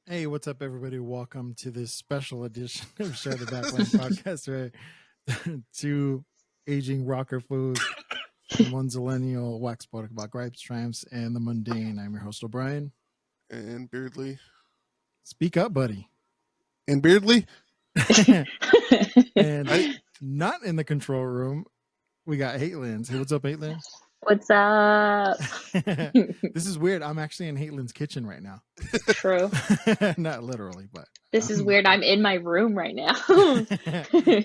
Hey, what's up, everybody? Welcome to this special edition of Share The Backline podcast, where two aging rocker fools and one zillennial wax poetic about gripes, triumphs, and the mundane. I'm your host, O'Brien. And Beardley. Speak up, buddy. And Beardley? And not in the control room, we got Hatelands. Hey, what's up, Hatelands? What's up? This is weird. I'm actually in Hateland's kitchen right now. True. Not literally, but This is weird. I'm in my room right now.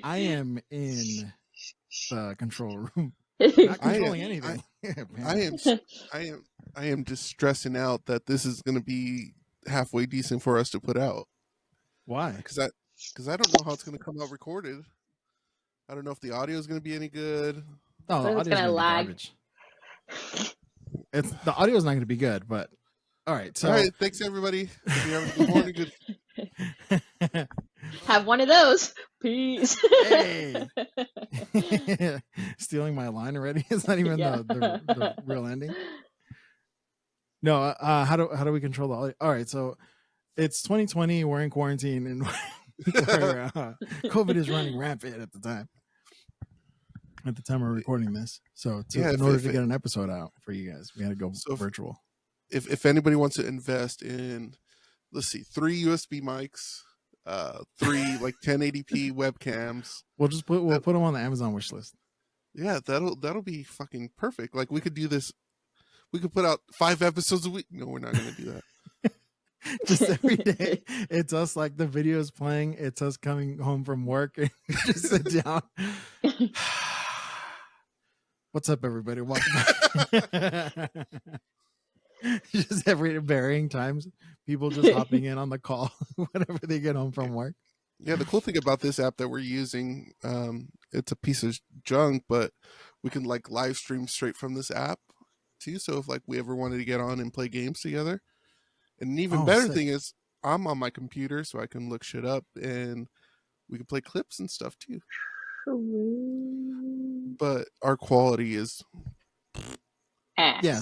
I am in the control room. Not controlling anything. I am just stressing out that this is going to be halfway decent for us to put out. Why? Because I don't know how it's going to come out recorded. I don't know if the audio is going to be any good. Oh, the audio's gonna lag. Garbage. The audio is not going to be good, but all right. So, all right, thanks everybody. Good morning. Good. Have one of those. Peace. Hey, stealing my line already. It's not even the real ending. No, how do we control the audio? All right, so it's 2020. We're in quarantine, and COVID is running rampant at the time. At the time we're recording this, so in order to get an episode out for you guys, we had to go virtual. If anybody wants to invest in, let's see, 3 USB mics, 3 like 1080p webcams, we'll put them on the Amazon wish list. Yeah, that'll be fucking perfect. Like we could do this. We could put out 5 episodes a week. No, we're not going to do that. Just every day, it's us. Like the video is playing. It's us coming home from work and just sit down. What's up, everybody? Welcome back. Just every varying times, people just hopping in on the call whenever they get home from work. Yeah, the cool thing about this app that we're using, it's a piece of junk, but we can like live stream straight from this app too. So if like we ever wanted to get on and play games together, and an even better thing is I'm on my computer, so I can look shit up and we can play clips and stuff too. But our quality is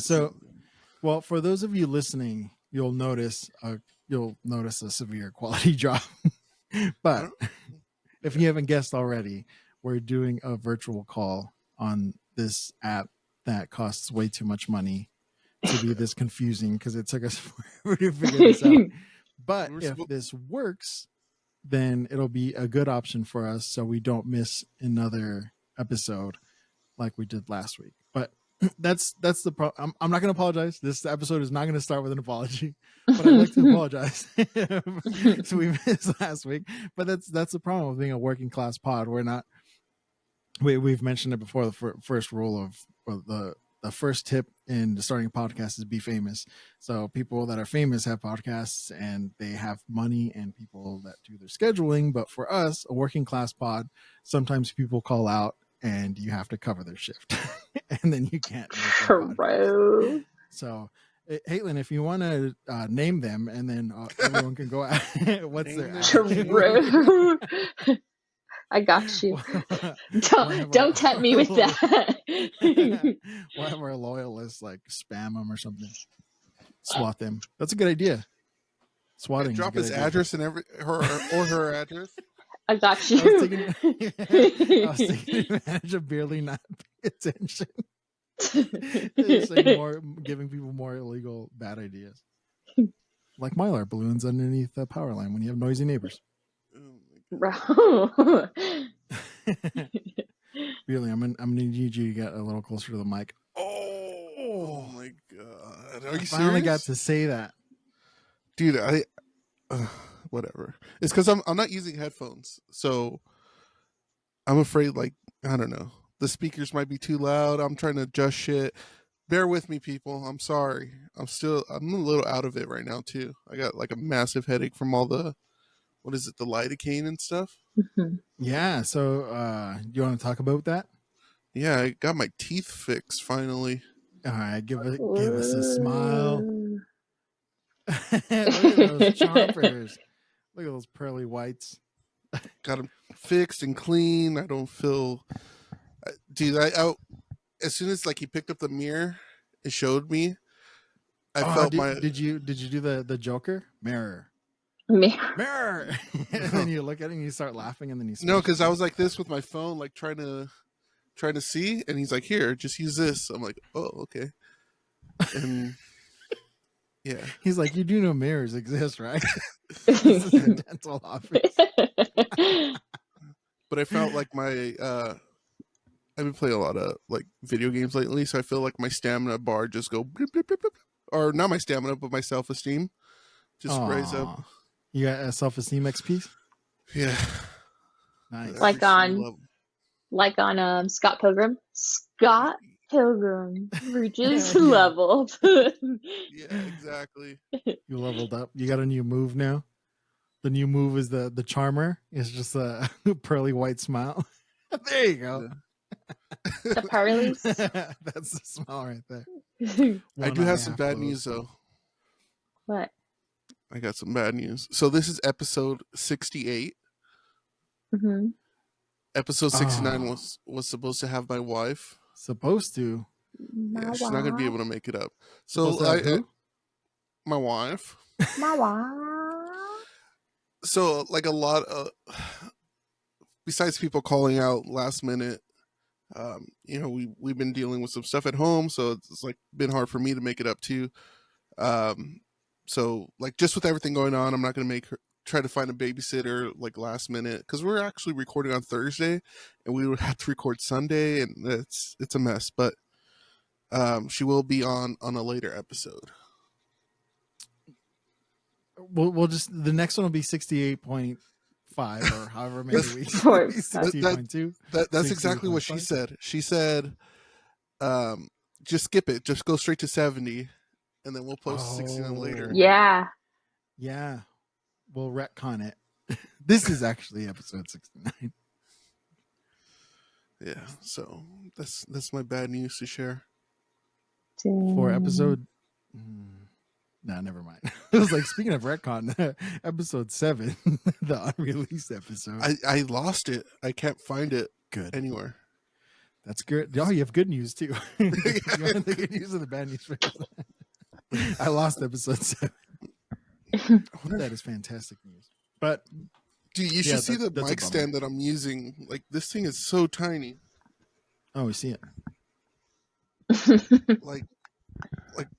So, well, for those of you listening, you'll notice a severe quality drop. But if you haven't guessed already, we're doing a virtual call on this app that costs way too much money to be this confusing because it took us forever to figure this out. But if this works, then it'll be a good option for us so we don't miss another episode like we did last week. But that's the problem. I'm not going to apologize. This episode is not going to start with an apology, but I'd like to apologize. So we missed last week, but that's the problem with being a working class pod. We've mentioned it before. The first rule of the first tip in starting a podcast is be famous. So people that are famous have podcasts and they have money, and people that do their scheduling. But for us, a working class pod, sometimes people call out and you have to cover their shift and then you can't. True. So, Haitlin, if you want to name them and then everyone can go out. What's their True. I got you. Don't tempt me with that. We'll have our loyalists like spam them or something. SWAT them. That's a good idea. Swatting. Drop his address and her address. I got you. I was taking advantage of barely not paying attention. It's like giving people more illegal bad ideas. Like Mylar balloons underneath the power line when you have noisy neighbors. Bro. Really, I'm gonna need you to get a little closer to the mic. Oh my god! Are you serious? I finally got to say that, dude. Whatever. It's because I'm not using headphones, so I'm afraid. Like I don't know, the speakers might be too loud. I'm trying to adjust shit. Bear with me, people. I'm sorry. I'm a little out of it right now too. I got like a massive headache from all the. What is it? The lidocaine and stuff. Mm-hmm. Yeah. So, you want to talk about that? Yeah, I got my teeth fixed finally. All right, give us a smile. Look at those chompers. Look at those pearly whites. Got them fixed and clean. I don't feel, dude. I as soon as like he picked up the mirror, it showed me. I felt Did you do the Joker mirror? Mirror. And then you look at it and you start laughing, and then you No, because I was like this with my phone, like trying to see, and he's like, "Here, just use this." I'm like, "Oh, okay." And yeah, he's like, "You do know mirrors exist, right?" This is a dental office. but I felt like my I've been playing a lot of like video games lately, so I feel like my stamina bar just go blip, blip, blip, blip. Or not my stamina, but my self-esteem just rise up. Aw. You got a self-esteem XP? Yeah, Nice. every Like single on Scott Pilgrim. Scott Pilgrim reaches Yeah. level. Yeah, exactly. You leveled up. You got a new move now. The new move is the charmer. It's just a pearly white smile. There you go. The Pearlies. That's the smile right there. I do have some bad news though. What? I got some bad news. So this is episode 68. Mm-hmm. Episode 69 Oh. was supposed to have my wife. Supposed to. Yeah, she's not gonna be able to make it up. Supposed to So have who? my wife. My wife. So like a lot of besides people calling out last minute, we've been dealing with some stuff at home, so it's like been hard for me to make it up too. So like just with everything going on, I'm not gonna make her try to find a babysitter like last minute, because we're actually recording on Thursday and we would have to record Sunday, and it's a mess. But she will be on a later episode. We'll just, the next one will be 68.5 or however many weeks. For- 68.2. That's exactly what she 68.5. said. She said, just skip it, just go straight to 70, and then we'll post 69 later. Yeah. Yeah. We'll retcon it. This is actually episode 69. Yeah, so that's my bad news to share. For episode. No, never mind. It was like, speaking of retcon, episode 7, the unreleased episode. I lost it. I can't find it Good. anywhere. That's good. Oh, you have good news too. You want the good news or the bad news first? I lost episode 7. That is fantastic news. But Dude, you should see the that's a mic bummer. stand that I'm using. Like, this thing is so tiny. Oh, we see it. Like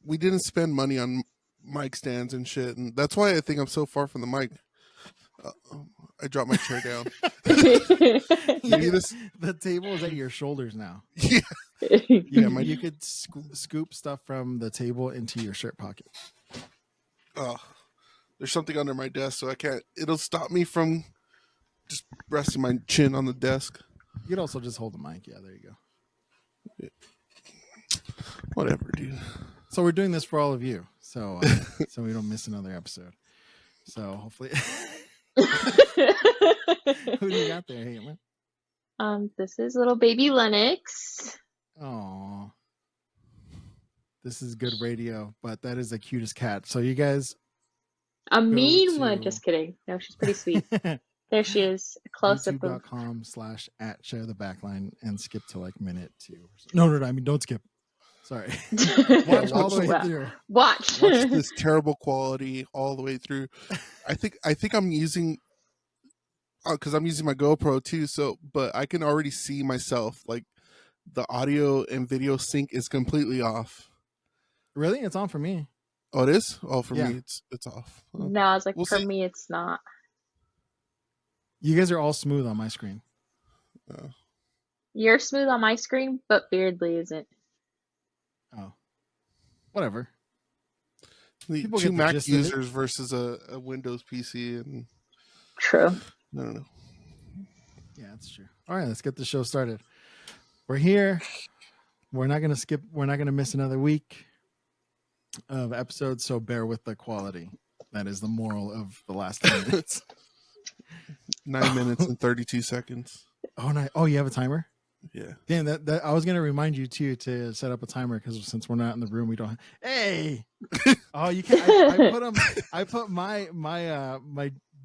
we didn't spend money on mic stands and shit, and that's why I think I'm so far from the mic. I dropped my chair down. Maybe this. The table is at your shoulders now. Yeah, Yeah, you could scoop stuff from the table into your shirt pocket. oh, there's something under my desk, so I can't. It'll stop me from just resting my chin on the desk. You could also just hold the mic. Yeah, there you go. Whatever, dude. So we're doing this for all of you, so so we don't miss another episode. So hopefully, who do you got there, Caitlin? This is little baby Lennox. Oh, this is good radio, but that is the cutest cat. So you guys, A mean to- one. Just kidding. No, she's pretty sweet. There she is. A close up of. YouTube.com/@share the backline and skip to like minute 2. No, I mean, don't skip. Sorry. Watch all the way through. Watch. Watch this terrible quality all the way through. I think I'm using, because I'm using my GoPro too. So, but I can already see myself. Like, the audio and video sync is completely off. Really? It's on for me. Oh, it is? Oh, for Yeah. me, it's off. Oh. No, I was like, We'll for see. me, it's not. You guys are all smooth on my screen. You're smooth on my screen, but Beardly isn't. Oh, whatever. The People two get the Mac gist of it. users versus a Windows PC, and True. I don't know. Yeah, that's true. All right, let's get the show started. We're here. We're not gonna skip. We're not gonna miss another week of episodes. So bear with the quality. That is the moral of the last 10 minutes. 9 minutes and 32 seconds. Oh, no. Oh, you have a timer? Yeah. Damn, that I was gonna remind you too to set up a timer, because since we're not in the room, we don't. Hey, oh, you can't. I put my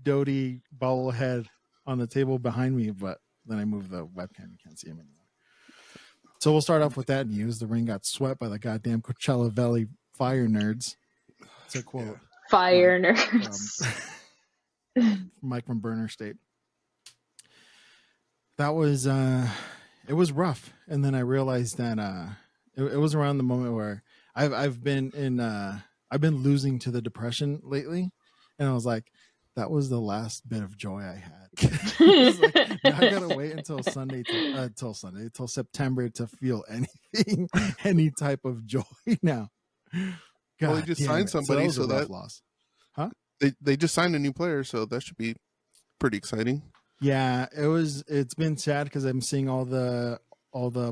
Doty bobblehead on the table behind me, but then I moved the webcam. You can't see him anymore. So we'll start off with that news. The ring got swept by the goddamn Coachella Valley fire nerds. To quote Fire Mike nerds. Mike from Burner State. That was it was rough, and then I realized that it was around the moment where I've been losing to the depression lately, and I was like, that was the last bit of joy I had. It's like, now I gotta wait until till September to feel anything, any type of joy now. God Well, they just damn signed it. somebody, So that was so a rough that loss, huh? they just signed a new player, so that should be pretty exciting. Yeah, it's been sad because I'm seeing all the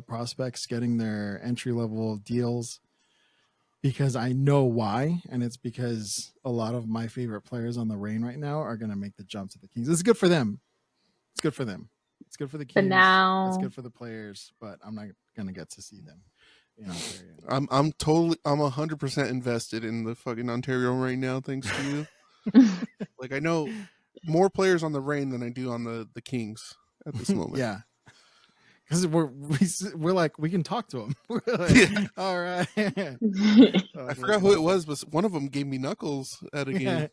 prospects getting their entry level deals because I know why, and it's because a lot of my favorite players on the Reign right now are going to make the jump to the Kings. It's good for them. It's good for them. It's good for the But Kings. now, It's good for the players, but I'm not going to get to see them in Ontario. I'm 100% invested in the fucking Ontario right now, thanks to you. Like, I know more players on the Reign than I do on the Kings at this moment. Yeah. Because we're like, we can talk to them. We're like, Yeah. all right. I forgot who it was, but one of them gave me knuckles at a game. Yeah.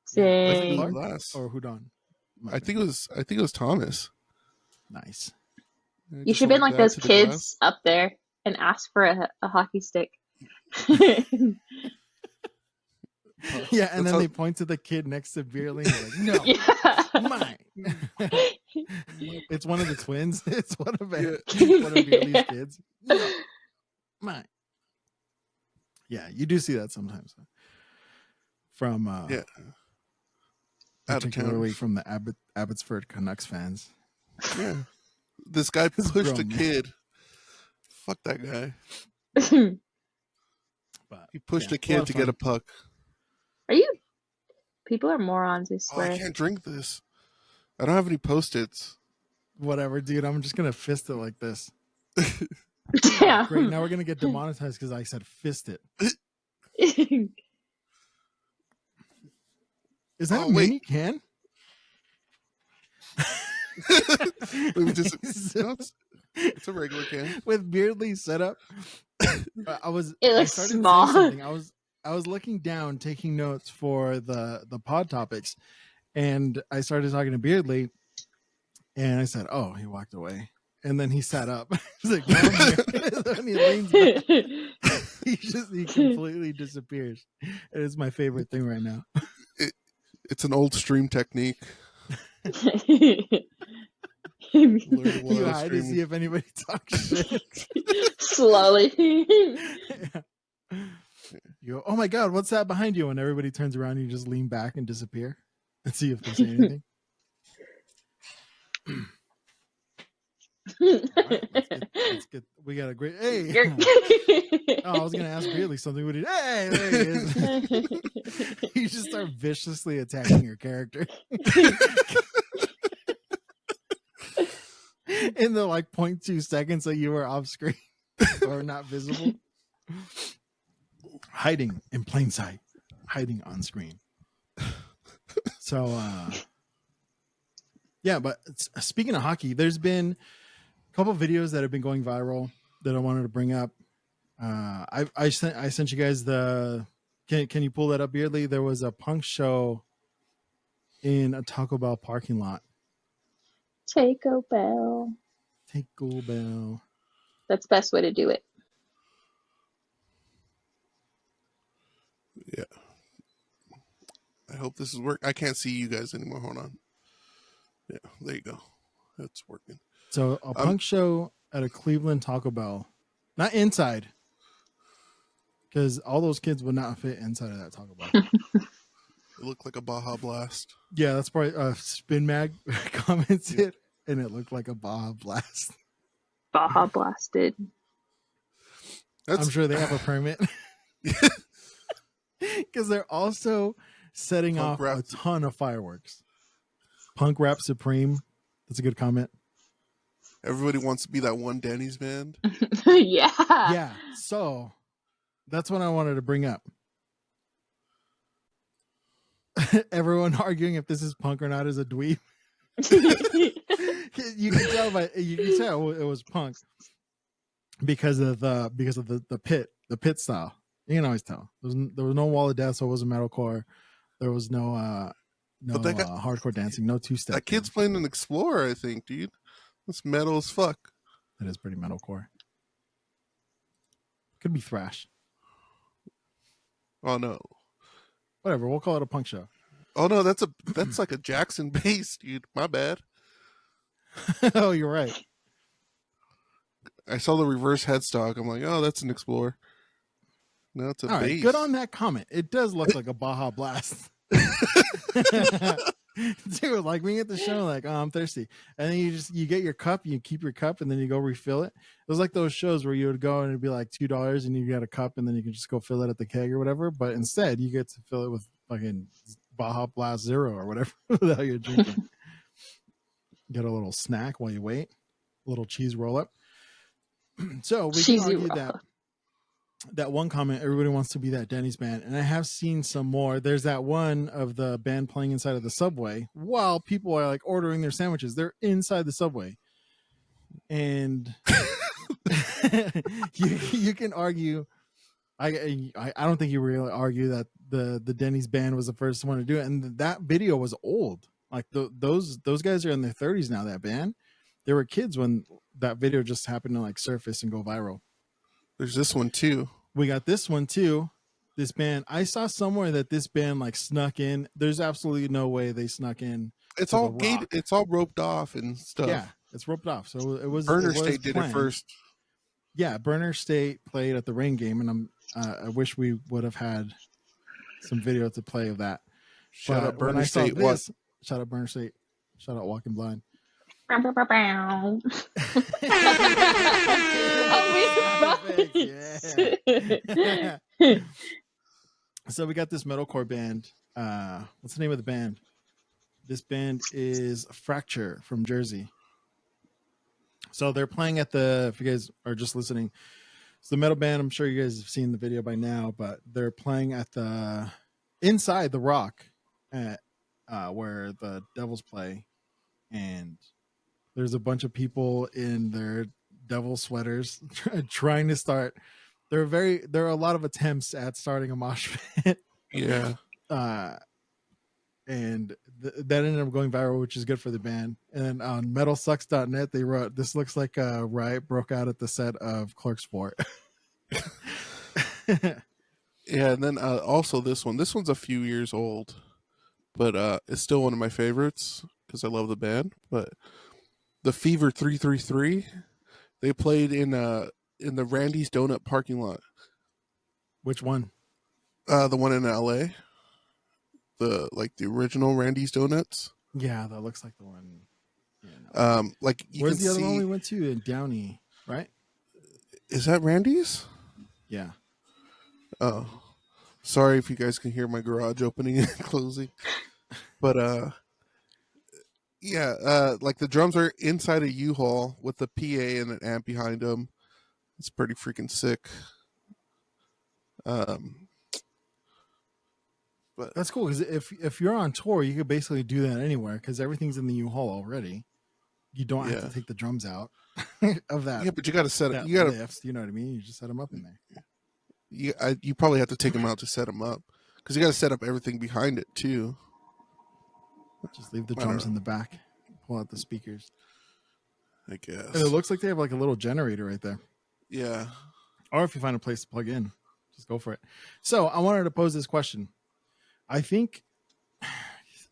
Say, Was it Clark Last. or Hudon? I think it was Thomas. Nice. you should have been like those kids up there and ask for a hockey stick. Yeah, and then they point to the kid next to Beerly and they're like, no, Yeah. mine. It's one of the twins. It's one of Beerly's Yeah. kids. No, mine. Yeah, you do see that sometimes. From Yeah. particularly from the Abbotsford Canucks fans. Yeah. This guy pushed a grown, kid. Fuck that guy. But He pushed yeah, a kid to get a puck. Are you? People are morons, I Oh, swear. I can't drink this. I don't have any Post-its. Whatever, dude. I'm just gonna fist it like this. Yeah. Great. Now we're gonna get demonetized because I said fist it. Is that a mini can? It's a regular can with Beardly setup. It looks small. Something. I was looking down, taking notes for the pod topics, and I started talking to Beardly, and I said, "Oh, he walked away." And then he sat up. He's like, "Come here." Then he leans back. He completely disappears. It is my favorite thing right now. It's an old stream technique. You hide to see if anybody talks shit. Slowly. Yeah. You go, "Oh my god, what's that behind you?" And everybody turns around and you just lean back and disappear and see if they say anything. Right, let's get. We got a great. Hey. I was gonna ask Bailey something. Would he? Hey, there he is. You just start viciously attacking your character. In the 0.2 seconds that you were off screen or not visible, hiding in plain sight, hiding on screen. So, yeah. But speaking of hockey, there's been a couple of videos that have been going viral that I wanted to bring up. I sent you guys the. Can you pull that up, Beardly? There was a punk show in a Taco Bell parking lot. Taco Bell. Taco Bell. That's the best way to do it. Yeah. I hope this is working. I can't see you guys anymore. Hold on. Yeah, there you go. That's working. So a punk show at a Cleveland Taco Bell. Not inside. Because all those kids would not fit inside of that Taco Bell. It looked like a Baja Blast. Yeah, that's probably Spin Mag commented, and it looked like a Baja Blast. Baja Blasted. I'm sure they have a permit. Because they're also setting Punk off a ton of fireworks. Punk Rap Supreme. That's a good comment. Everybody wants to be that one Danny's band. Yeah. Yeah. So that's what I wanted to bring up. Everyone arguing if this is punk or not is a dweeb. You can tell it was punk because of the pit style. You can always tell. There was no Wall of Death, so it wasn't metalcore. There was no No But that guy, hardcore dancing, no two-step. that kid's playing an Explorer, I think, dude. That's metal as fuck. That is pretty metalcore. Could be thrash. Oh no. Whatever, we'll call it a punk show. Oh no, that's like a Jackson bass, dude. My bad. Oh, you're right. I saw the reverse headstock. I'm like, oh, that's an Explorer. No, it's a All bass. right, good on that comment. It does look like a Baja Blast. Dude, like being at the show, like, oh, I'm thirsty, and then you get your cup, you keep your cup, and then you go refill it. It was like those shows where you would go and it'd be like $2, and you get a cup, and then you can just go fill it at the keg or whatever. But instead, you get to fill it with fucking Baja Blast Zero or whatever the hell you're drinking. Get a little snack while you wait, a little cheese roll up. So we can argue that one comment, everybody wants to be that Denny's band, and I have seen some more. There's that one of the band playing inside of the subway while people are like ordering their sandwiches. They're inside the subway, and you can argue. I don't think you really argue that the Denny's band was the first one to do it, and that video was old. Like those guys are in their 30s now. That band, they were kids when that video just happened to like surface and go viral. There's this one too. We got this one too. This band, I saw somewhere that this band like snuck in. There's absolutely no way they snuck in. It's all gated. It's all roped off and stuff. Yeah, it's roped off. So it was. Burner it was State planned. did it first. Yeah, Burner State played at the Rain game, and I wish we would have had some video to play of that. Shout out Burner State. Shout out Burner State. Shout out Walking Blind. Yeah. So we got this metalcore band. What's the name of the band? This band is Fracture from Jersey. So they're playing at if you guys are just listening, it's the metal band. I'm sure you guys have seen the video by now, but they're playing at inside the Rock at where the Devils play, and there's a bunch of people in their devil sweaters trying to start. There are a lot of attempts at starting a mosh pit. Yeah. And that ended up going viral, which is good for the band. And on metalsucks.net, they wrote, "This looks like a riot broke out at the set of Clerksport." Yeah, and then also this one's a few years old, but it's still one of my favorites because I love the band. But the Fever 333, they played in the Randy's Donut parking lot. Which one? The one in LA. The original Randy's Donuts. Yeah, that looks like the one. Like where's the other one we went to in Downey, right? Is that Randy's? Yeah. Oh, sorry if you guys can hear my garage opening and closing, but yeah, like the drums are inside a U-Haul with a PA and an amp behind them. It's pretty freaking sick. But that's cool because if you're on tour, you could basically do that anywhere because everything's in the U-Haul already. You don't have to take the drums out of that. Yeah, but you got to set it. You got to, you know what I mean? You just set them up in there. You probably have to take them out to set them up because you got to set up everything behind it too. Just leave the drums in the back. Pull out the speakers. I guess. And it looks like they have like a little generator right there. Yeah. Or if you find a place to plug in, just go for it. So I wanted to pose this question. I think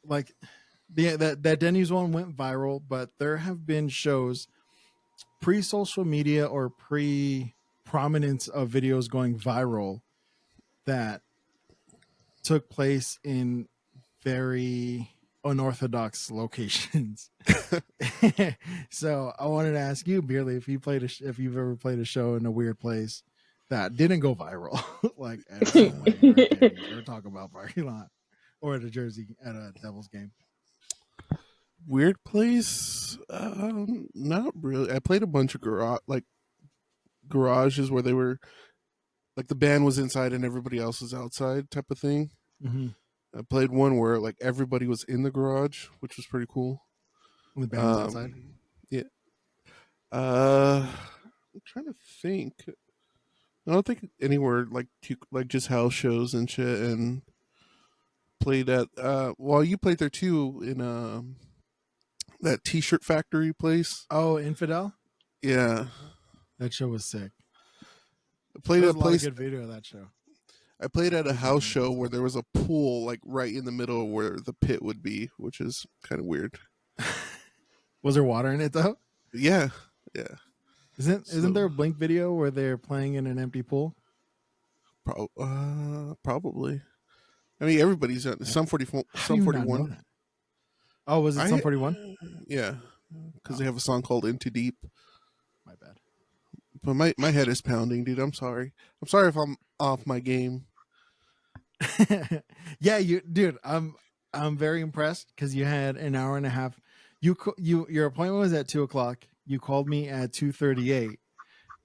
like that Denny's one went viral, but there have been shows pre-social media or pre-prominence of videos going viral that took place in very unorthodox locations. So I wanted to ask you, Beerly, if you've ever played a show in a weird place that didn't go viral, like at a Subway or Taco Bell parking lot, or at a Devils game. Weird place? Not really. I played a bunch of garages where they were like the band was inside and everybody else was outside, type of thing. Mm-hmm. I played one where like everybody was in the garage, which was pretty cool. The band was outside. Yeah. I'm trying to think. I don't think anywhere like just house shows and shit and played at you played there too in that T-shirt factory place. Oh, Infidel. Yeah, That show was sick. I played There at was a a lot of place. good video of that show. I played at a house show where there was a pool like right in the middle where the pit would be, which is kind of weird. Was there water in it though? Yeah. Isn't there a Blink video where they're playing in an empty pool? Probably. I mean, everybody's at Sum 41. How Sum do you not know 41. that? Oh, was it Sum 41? Yeah, because they have a song called "Into Deep." My bad. But my head is pounding, dude. I'm sorry. I'm sorry if I'm off my game. Yeah, dude. I'm very impressed because you had an hour and a half. Your appointment was at 2:00. You called me at 2:38,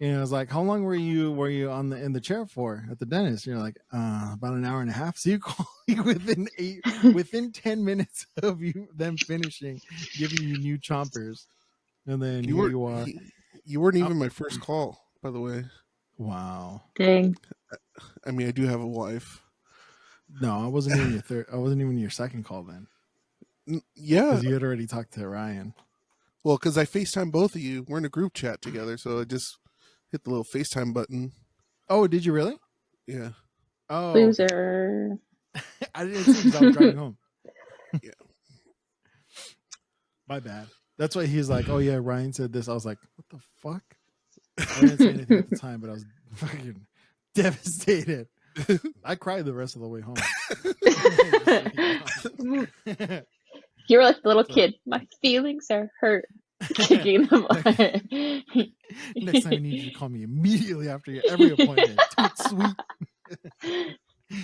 and I was like, "How long were you in the chair for at the dentist?" And you're like, "About an hour and a half." So you called me within 10 minutes of you them finishing, giving you new chompers, and then you are. You weren't even my first call, by the way. Wow. Dang. I mean, I do have a wife. No, I wasn't even your third. I wasn't even your second call then. Yeah, because you had already talked to Ryan. Well, because I FaceTime both of you. We're in a group chat together, so I just hit the little FaceTime button. Oh, did you really? Yeah. Oh, loser. I didn't see because I was driving home. Yeah. My bad. That's why he's like, "Oh yeah, Ryan said this." I was like, "What the fuck?" I didn't say anything at the time, but I was fucking devastated. I cried the rest of the way home. You were like the little kid. My feelings are hurt. Kicking them. Next time I need you to call me immediately after every appointment. Toot sweet.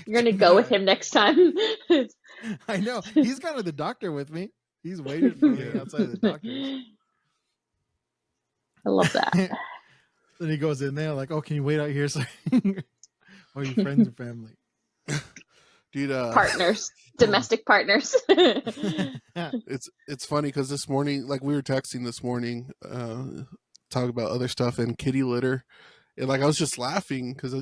You're gonna go with him next time. I know. He's kind of the doctor with me. He's waited for me outside of the doctor's. I love that. Then he goes in there like, "Oh, can you wait out here?" So, are you friends or family? Dude, partners, domestic partners. It's funny because this morning, like we were texting this morning, talking about other stuff and kitty litter, and like I was just laughing because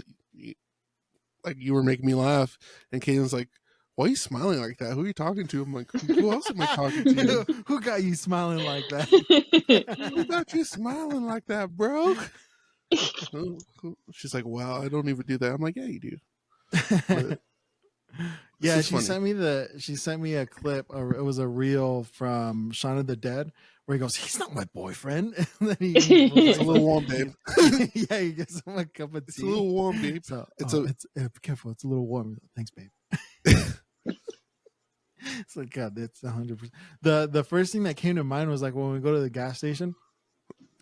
like you were making me laugh, and Caitlin's like, "Why are you smiling like that? Who are you talking to?" I'm like, "Who else am I talking to? Who got you smiling like that? Who got you smiling like that, bro?" She's like, "Wow, I don't even do that." I'm like, "Yeah, you do." But yeah, she sent me a clip. It was a reel from Shaun of the Dead where he goes, "He's not my boyfriend." And then it's a little warm, babe. Yeah, he gets him a cup of tea. It's a little warm, babe. So, be careful. It's a little warm. Thanks, babe. It's like, God, that's 100%. The first thing that came to mind was like when we go to the gas station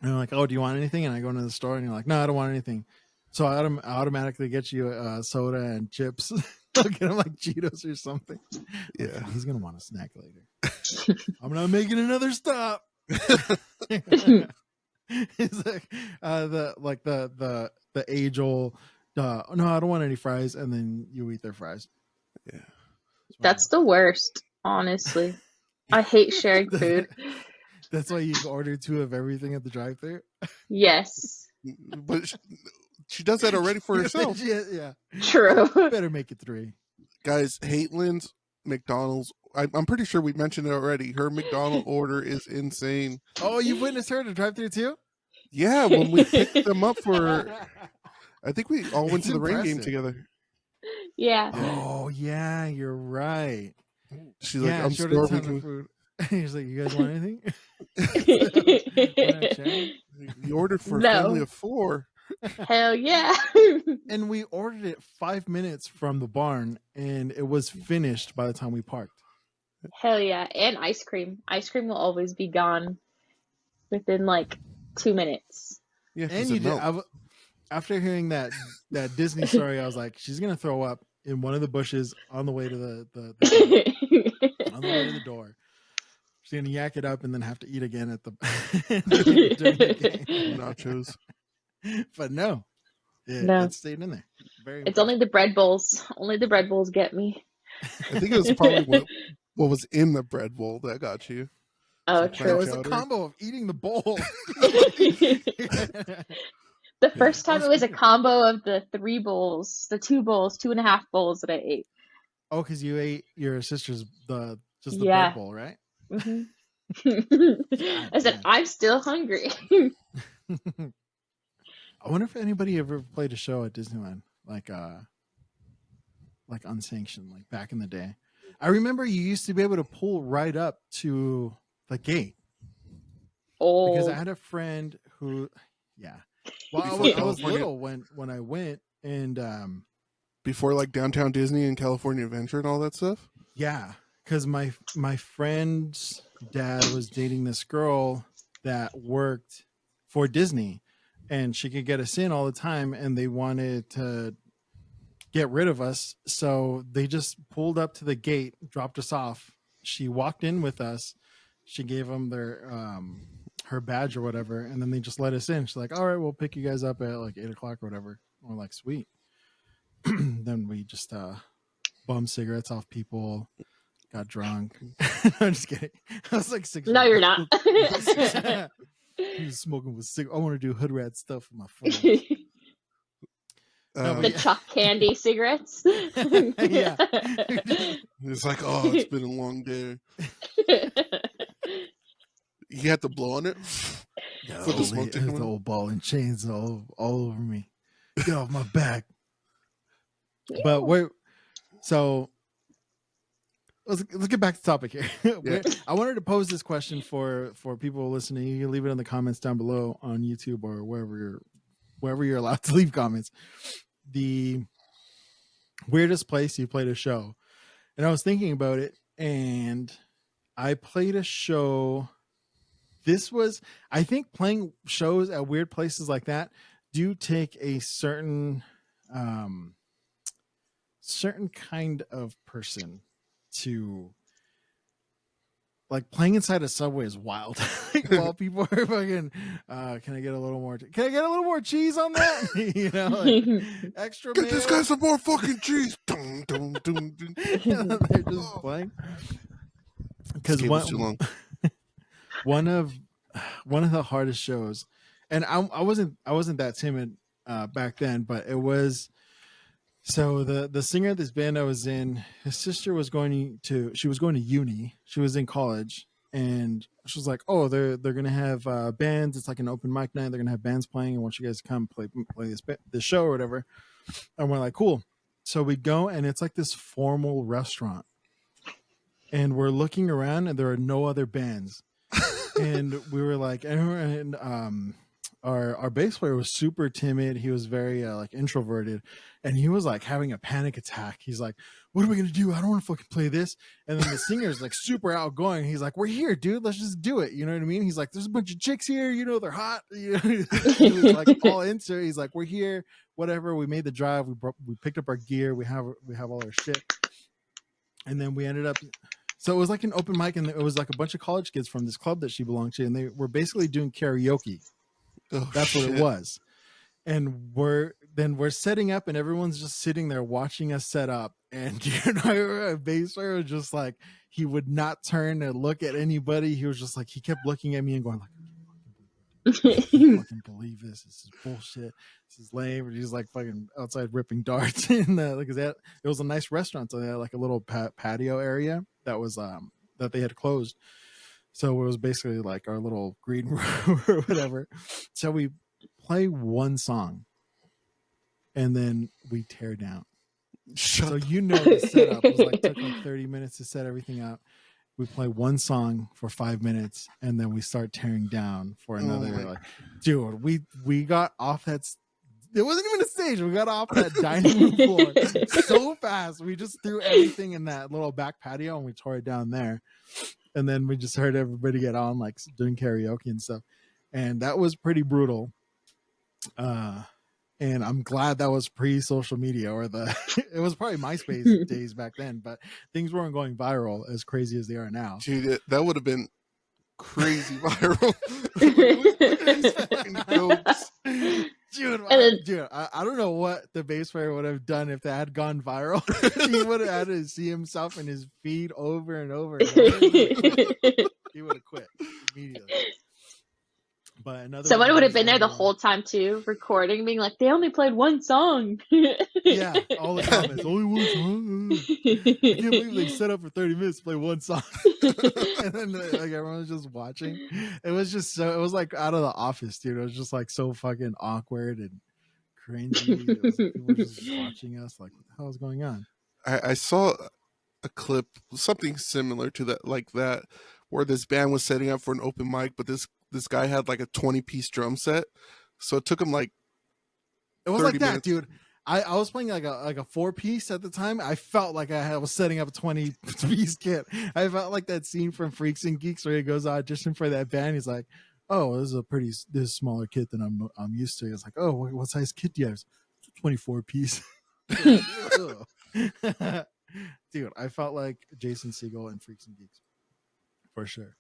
and I'm like, "Oh, do you want anything?" And I go into the store and you're like, "No, I don't want anything." So I automatically get you a soda and chips. I'll get him like Cheetos or something. Yeah, like, he's gonna want a snack later. I'm not making another stop. It's like the age old. No, I don't want any fries, and then you eat their fries. Yeah, that's the worst. Honestly, I hate sharing food. That's why you order 2 of everything at the drive-thru. Yes, but she does that already for herself. Yeah, true. Better make it 3. Guys, Haitlin's McDonald's. I'm pretty sure we mentioned it already. Her McDonald order is insane. Oh, you've witnessed her to drive-thru too? Yeah, when we picked them up for, I think we all went to the Rain game impressive. together. Yeah. Oh yeah, you're right. She's like, I'm starving. starving. He's like, "You guys want anything?" You ordered for a family of 4. Hell yeah. And we ordered it 5 minutes from the barn, and it was finished by the time we parked. Hell yeah. And ice cream. Ice cream will always be gone within like 2 minutes. Yeah, and you did. After hearing that Disney story, I was like, she's gonna throw up in one of the bushes on the way to the on the way to the door. She's gonna yak it up and then have to eat again at the during the game. Nachos. But no, No. it stayed in there. It's only the bread bowls. Only the bread bowls get me. I think it was probably what was in the bread bowl that got you. Oh, Some true. It was chowder. a combo of eating the bowl. The first time it was a combo of the 3 bowls, the 2 bowls, 2.5 bowls that I ate. Oh, because you ate your sister's the bread Yeah. bowl, right? Hmm. God I said, damn. I'm still hungry. I wonder if anybody ever played a show at Disneyland, like unsanctioned, like back in the day. I remember you used to be able to pull right up to the gate because I Old. had a friend who, yeah. Well, Before I was California, little when I went, and before like Downtown Disney and California Adventure and all that stuff. yeah, because my friend's dad was dating this girl that worked for Disney, and she could get us in all the time, and they wanted to get rid of us, so they just pulled up to the gate, dropped us off. She walked in with us. She gave them their her badge or whatever, and then they just let us in. She's like, "All right, we'll pick you guys up at like 8 o'clock or whatever." We're like, "Sweet." Then we just bummed cigarettes off people, got drunk. I'm just kidding. I was like 6 No, years you're not. old. He was smoking with cigarettes. I want to do hood rat stuff with my friends. No, but The Um, yeah. chalk candy cigarettes. Yeah. it's like, oh, it's been a long day. You had to blow on it. Yeah, For the smoke to come the out? old ball and chains all over me. Get off my back. But we're so let's get back to the topic here. I wanted to pose this question for people listening. You can leave it in the comments down below on YouTube or wherever you're allowed to leave comments. The weirdest place you played a show. And I was thinking about it, and I played a show. This was, I think, playing shows at weird places like that do take a certain kind of person to, like, playing inside a subway is wild. Like, while people are fucking, can I get a little more? Can I get a little more cheese on that? You know, like extra. Get this mayo? guy some more fucking cheese. Dun, dun, dun, dun. They're just playing This because cable's too long. one of the hardest shows, and I wasn't that timid back then, but it was. So the singer of this band I was in, his sister was going to uni. She was in college, and she was like, "Oh, they're gonna have bands. It's like an open mic night. They're gonna have bands playing. I want you guys to come play this show or whatever." And we're like, "Cool." So we go, and it's like this formal restaurant, and we're looking around, and there are no other bands. And we were like, and our bass player was super timid. He was very like introverted, and he was like having a panic attack. He's like, "What are we gonna do? I don't want to fucking play this." And then the singer's like super outgoing. He's like, "We're here, dude. Let's just do it." You know what I mean? He's like, "There's a bunch of chicks here. You know, they're hot." You know? He was like all into it. He's like, "We're here. Whatever." We made the drive. We picked up our gear. We have all our shit, and then we ended up. So it was like an open mic, and it was like a bunch of college kids from this club that she belonged to, and they were basically doing karaoke. Oh, That's shit. what it was. And we're setting up, and everyone's just sitting there watching us set up. And you know, a bass player was just like, he would not turn and look at anybody. He was just like, he kept looking at me and going like, I can't fucking believe this. This is bullshit. This is lame. And he's like fucking outside ripping darts in the, like, it was a nice restaurant, so they had like a little patio area that was that they had closed. So it was basically like our little green room or whatever. So we play one song, and then we tear down. So you know the setup was like took like 30 minutes to set everything up. We play one song for 5 minutes, and then we start tearing down for another. Dude, we got off that. It wasn't even a stage. We got off that dining room floor so fast. We just threw everything in that little back patio, and we tore it down there. And then we just heard everybody get on, like doing karaoke and stuff, and that was pretty brutal. And I'm glad that was pre-social media, or it was probably MySpace days back then, but things weren't going viral as crazy as they are now. Dude, that would have been crazy viral. Look at these fucking jokes. Dude, I don't know what the bass player would have done if that had gone viral. He would have had to see himself in his feed over and over and over. He would have quit immediately. But another Someone one would have was been there when the whole time too, recording, being like, they only played one song. yeah, all the comments, only one song. I can't believe they set up for 30 minutes to play one song. And then like everyone was just watching. It was just so, it was like out of the office, dude. It was just like so fucking awkward and cringy. It was like people were just watching us like, what the hell is going on? I saw a clip, something similar to that, like that, where this band was setting up for an open mic, but this guy had like a 20-piece drum set, so it took him like It was 30 like that, minutes. dude. I was playing like a 4-piece at the time. I felt like I was setting up a 20-piece kit. I felt like that scene from Freaks and Geeks where he goes to audition for that band. He's like, "Oh, this is smaller kit than I'm used to." It's like, "Oh, what size kit do you have?" It's a 24-piece. Dude, I felt like Jason Segel and Freaks and Geeks for sure.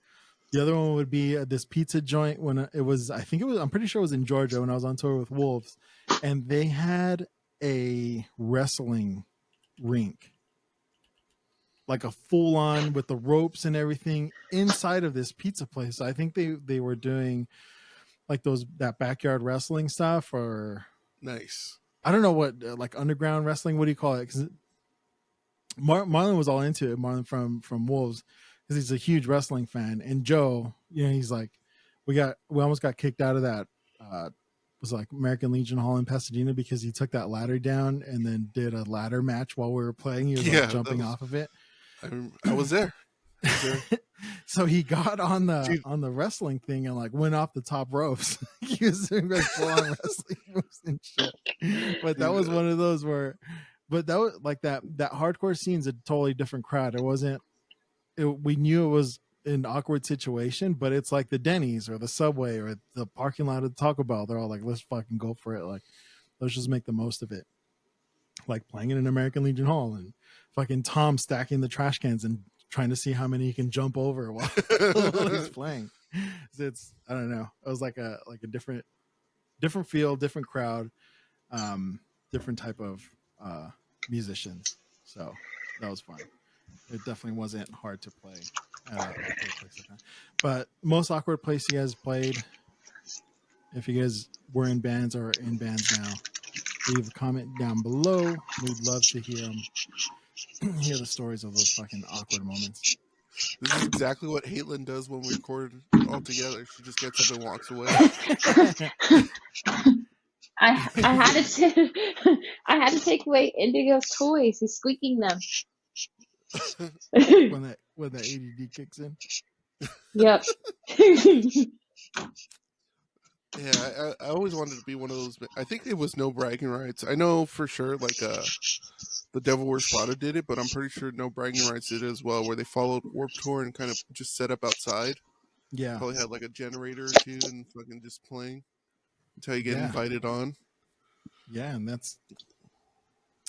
The other one would be this pizza joint when it was, I'm pretty sure it was in Georgia when I was on tour with Wolves, and they had a wrestling rink, like a full on with the ropes and everything inside of this pizza place. So I think they were doing like that backyard wrestling stuff, or Nice. I don't know what, like underground wrestling. What do you call it? Because Marlon was all into it. Marlon from Wolves, because he's a huge wrestling fan. And Joe, he's like, we almost got kicked out of that. Was like American Legion Hall in Pasadena because he took that ladder down and then did a ladder match while we were playing. He was like jumping off of it. I was there. So he got on Dude. the wrestling thing and like went off the top ropes. He was doing like full on wrestling moves and shit. But that was one of those where. But that was like that hardcore scene's a totally different crowd. We knew it was an awkward situation, but it's like the Denny's or the Subway or the parking lot of the Taco Bell. They're all like, let's fucking go for it. Like, let's just make the most of it. Like playing in an American Legion Hall and fucking Tom stacking the trash cans and trying to see how many he can jump over while he's playing. It's, I don't know. It was like a different feel, different crowd, different type of musicians. So that was fun. It definitely wasn't hard to play at a place like that. But most awkward place you guys played, if you guys were in bands or in bands now, leave a comment down below. We'd love to hear the stories of those fucking awkward moments. This is exactly what Haitlin does when we record all together. She just gets up and walks away. I had to take away Indigo's toys. He's squeaking them. when that ADD kicks in. Yep. Yeah, I always wanted to be one of those. I think it was No Bragging Rights. I know for sure, like the Devil Wears Prada did it, but I'm pretty sure No Bragging Rights did it as well, where they followed Warped Tour and kind of just set up outside. Yeah, probably had like a generator or two and fucking just playing until you get invited on. Yeah, and that's,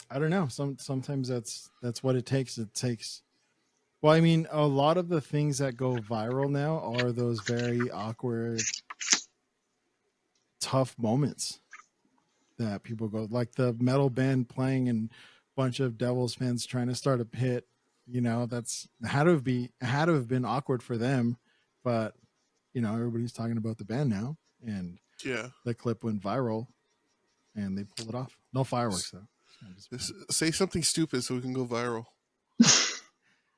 I don't know. Sometimes that's what it takes. It takes. Well, I mean, a lot of the things that go viral now are those very awkward, tough moments that people go, like the metal band playing and a bunch of Devils fans trying to start a pit. That's had to have been awkward for them, but everybody's talking about the band now, and the clip went viral, and they pulled it off. No fireworks though. Say something stupid so we can go viral.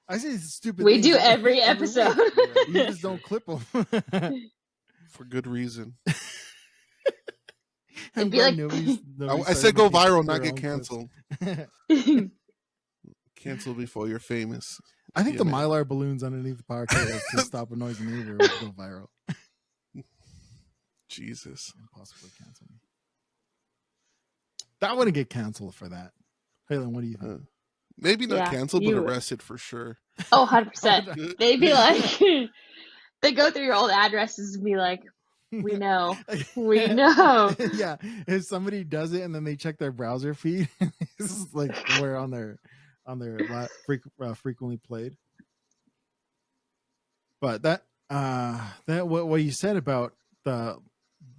I say stupid. We do every episode. You just don't clip them for good reason. It'd be like, I said go viral, not get canceled. Cancel before you're famous. I think the Mylar balloons underneath the power cables to stop a noisy neighbor would go viral. Jesus. And possibly cancel me. That wouldn't get canceled for that. Halen, what do you think? Maybe not canceled, but arrested for sure. Oh, 100%. They'd be like, they go through your old addresses and be like, we know. We know. Yeah. If somebody does it and then they check their browser feed, it's like we're on their frequently played. But that what you said about the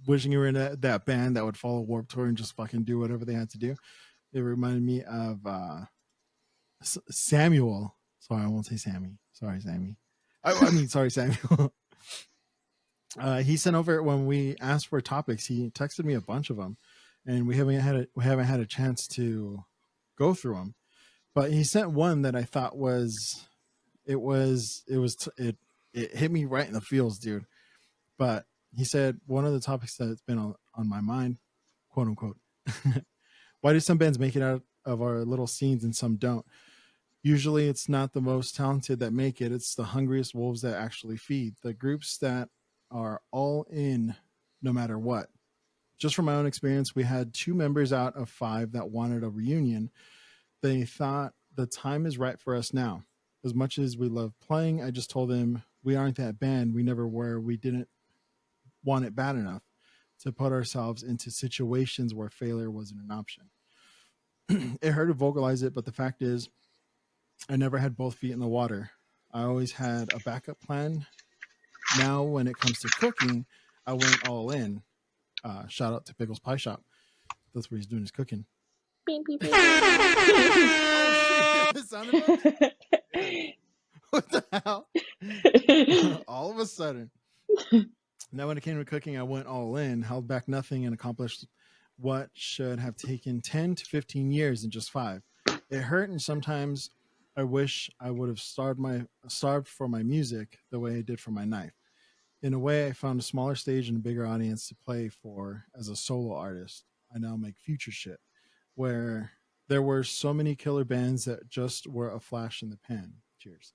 wishing you were in that band that would follow Warped Tour and just fucking do whatever they had to do, it reminded me of Samuel. Sorry, I won't say Sammy. Sorry, Sammy. I mean, sorry, Samuel. He sent over when we asked for topics. He texted me a bunch of them, and we haven't had a chance to go through them. But he sent one that I thought was it hit me right in the feels, dude. But he said one of the topics that's been on my mind, quote unquote. Why do some bands make it out of our little scenes and some don't? Usually it's not the most talented that make it, it's the hungriest wolves that actually feed. The groups that are all in no matter what. Just from my own experience, we had 2 members out of 5 that wanted a reunion. They thought the time is right for us now. As much as we love playing, I just told them we aren't that band. We never were. We didn't want it bad enough to put ourselves into situations where failure wasn't an option. It hurt to vocalize it, but the fact is, I never had both feet in the water. I always had a backup plan. Now, when it comes to cooking, I went all in. Shout out to Pickles Pie Shop. That's where he's doing his cooking. Beep, beep, beep. Oh shit! The sound effects. What the hell? All of a sudden. Now, when it came to cooking, I went all in, held back nothing, and accomplished what should have taken 10 to 15 years in just 5. It hurt, and sometimes I wish I would have starved for my music the way I did for my knife. In a way, I found a smaller stage and a bigger audience to play for as a solo artist. I now make future shit, where there were so many killer bands that just were a flash in the pan. Cheers.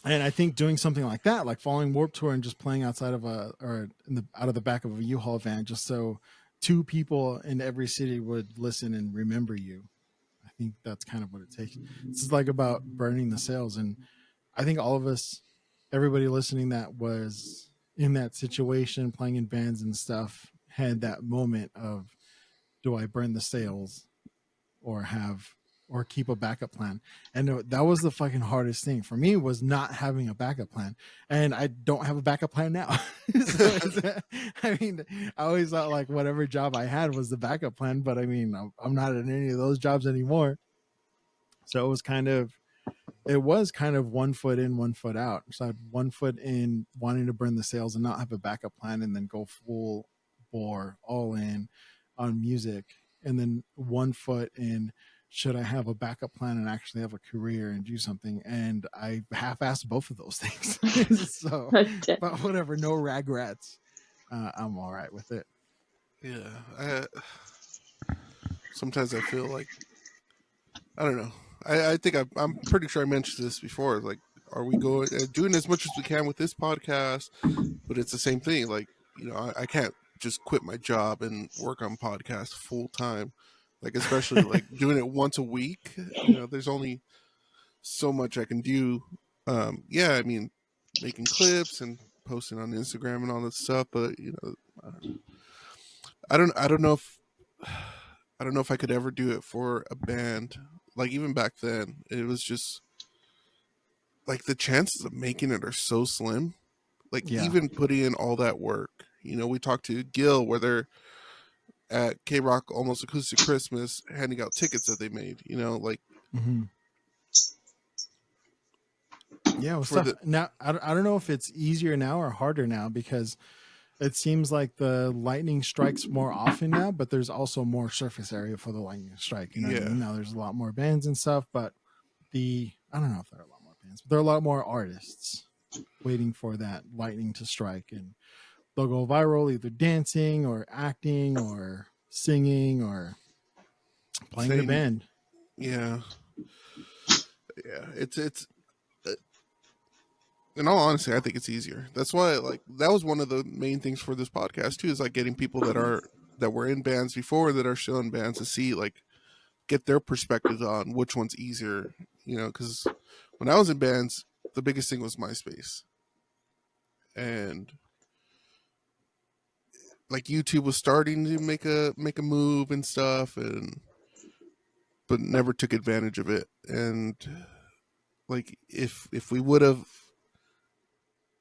And I think doing something like that, like following Warped Tour and just playing outside of out of the back of a U-Haul van, just so 2 people in every city would listen and remember you. I think that's kind of what it takes. This is like about burning the sails. And I think all of us, everybody listening that was in that situation, playing in bands and stuff, had that moment of, do I burn the sails or keep a backup plan? And that was the fucking hardest thing for me, was not having a backup plan. And I don't have a backup plan now. I mean, I always thought like whatever job I had was the backup plan, but I mean, I'm not in any of those jobs anymore. So it was kind of 1 foot in, 1 foot out. So I had 1 foot in wanting to burn the sails and not have a backup plan, and then go full bore all in on music. And then 1 foot in, should I have a backup plan and actually have a career and do something? And I half-assed both of those things. So, but whatever, no regrets. I'm all right with it. Yeah. Sometimes I feel like, I don't know. I think I'm pretty sure I mentioned this before. Like, are we doing as much as we can with this podcast? But it's the same thing. Like, I can't just quit my job and work on podcasts full time. Like, especially like doing it once a week. There's only so much I can do. Yeah, I mean, making clips and posting on Instagram and all that stuff. But I don't know if I don't know if I could ever do it for a band. Like, even back then, it was just like the chances of making it are so slim. Like, even putting in all that work. We talked to Gil where they're at K Rock Almost Acoustic Christmas handing out tickets that they made. Like. Mm-hmm. Yeah, well, stuff. Now I don't know if it's easier now or harder now, because it seems like the lightning strikes more often now, but there's also more surface area for the lightning strike. You know what I mean? Now there's a lot more bands and stuff, but I don't know if there are a lot more bands, but there are a lot more artists waiting for that lightning to strike, and they'll go viral either dancing or acting or singing or playing in a band. Yeah. It's in all honesty, I think it's easier. That's why, like, that was one of the main things for this podcast too, is like getting people that were in bands before, that are still in bands, to see, like, get their perspectives on which one's easier. Because when I was in bands, the biggest thing was MySpace, and like YouTube was starting to make a move and stuff, but never took advantage of it. And like, if we would have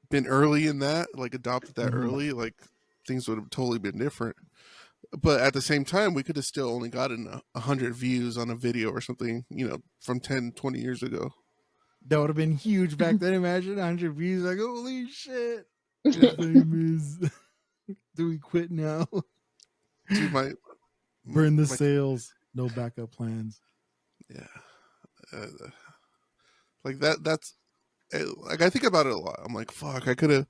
been early in that, like adopted that early, like things would have totally been different. But at the same time, we could have still only gotten 100 views on a video or something, from 10, 20 years ago. That would have been huge back then. Imagine 100 views. Like, holy shit. We're famous. Do we quit now? Dude, Burn the sales. No backup plans. Yeah. Like that's like I think about it a lot. I'm like, fuck, I could have,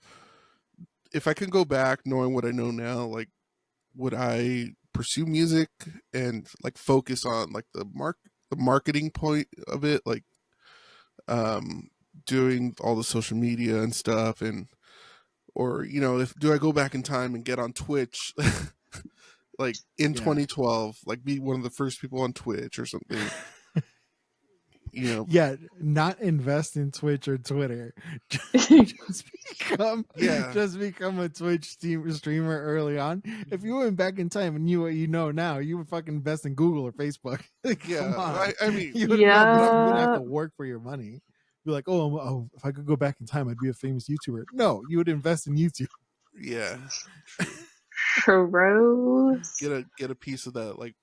if I could go back knowing what I know now, like would I pursue music and like focus on like the marketing point of it, like doing all the social media and stuff, and or if do I go back in time and get on Twitch like in 2012, like be one of the first people on Twitch or something. Yeah, not invest in Twitch or Twitter. just become a Twitch streamer early on. If you went back in time and knew what you know now, you would fucking invest in Google or Facebook. Come on. I mean, you wouldn't have to work for your money. Be like, oh, if I could go back in time, I'd be a famous YouTuber. No, you would invest in YouTube. Yeah, true. Gross. Get a piece of that, like,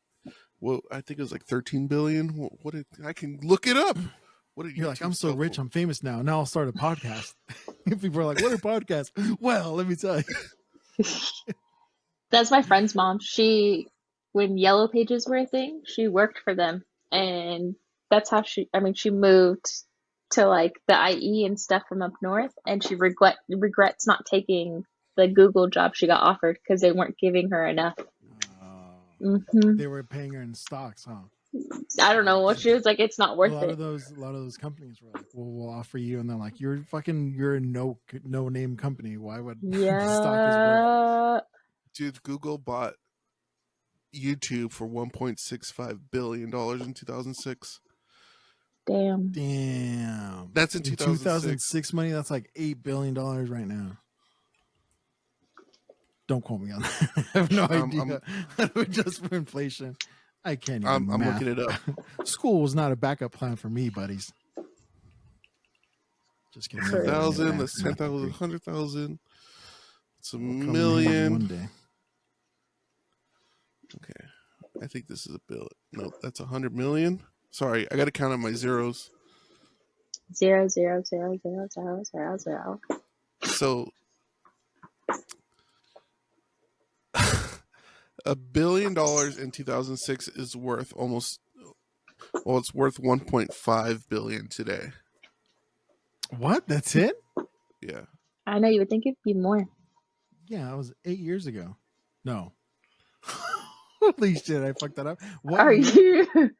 well, I think it was like 13 billion. What did I can look it up? What did you're like? I'm so rich, I'm famous now. Now I'll start a podcast. People are like, "What are podcasts?" Well, let me tell you. That's my friend's mom. When Yellow Pages were a thing, she worked for them, and that's how she moved to like the IE and stuff from up north, and she regrets not taking the Google job she got offered because they weren't giving her enough. They were paying her in stocks, huh? I don't know what she was like. It's not worth it. A lot of those companies were like, "Well, we'll offer you," and they're like, "You're a no name company. Why would stock is worth?" Dude, Google bought YouTube for $1.65 billion in 2006. Damn. That's in 2006 money. That's like $8 billion right now. Don't quote me on that. I have no idea. Just for inflation. I can't even I'm looking it up. School was not a backup plan for me, buddies. Just kidding. 2,000, that's 10,000, 100,000. It's a million. One day. Okay. I think this is a bill. No, that's 100 million. Sorry, I got to count on my zeros. 0, 0, 0, 0, 0, 0, 0. So $1 billion in 2006 is worth it's worth 1.5 billion today. What? That's it? Yeah. I know, you would think it'd be more. Yeah, it was 8 years ago. No. Holy shit, I fucked that up. What are you?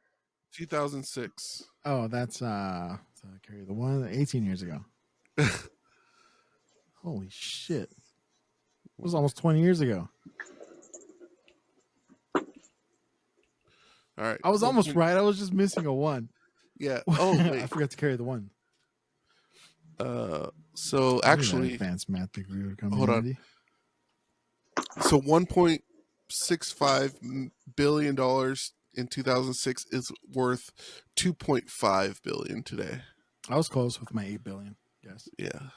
2006. Oh, that's carry the one 18 years ago. Holy shit. It was almost 20 years ago. All right. I was almost right. I was just missing a one. Yeah. Oh, wait. I forgot to carry the one. So actually, advanced math degree would come hold on. So $1.65 billion in 2006 is worth 2.5 billion today. I was close with my 8 billion. Yes. Yeah.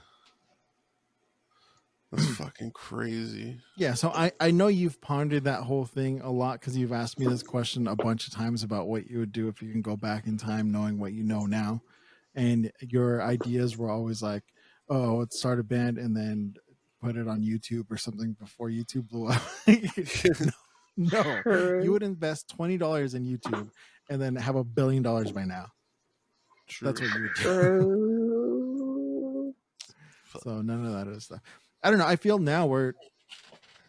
That's fucking crazy. Yeah, so I know you've pondered that whole thing a lot because you've asked me this question a bunch of times about what you would do if you can go back in time knowing what you know now. And your ideas were always like, oh, let's start a band and then put it on YouTube or something before YouTube blew up. No, you would invest $20 in YouTube and then have $1 billion by now. True. That's what you would do. So none of that other stuff. I don't know. I feel now where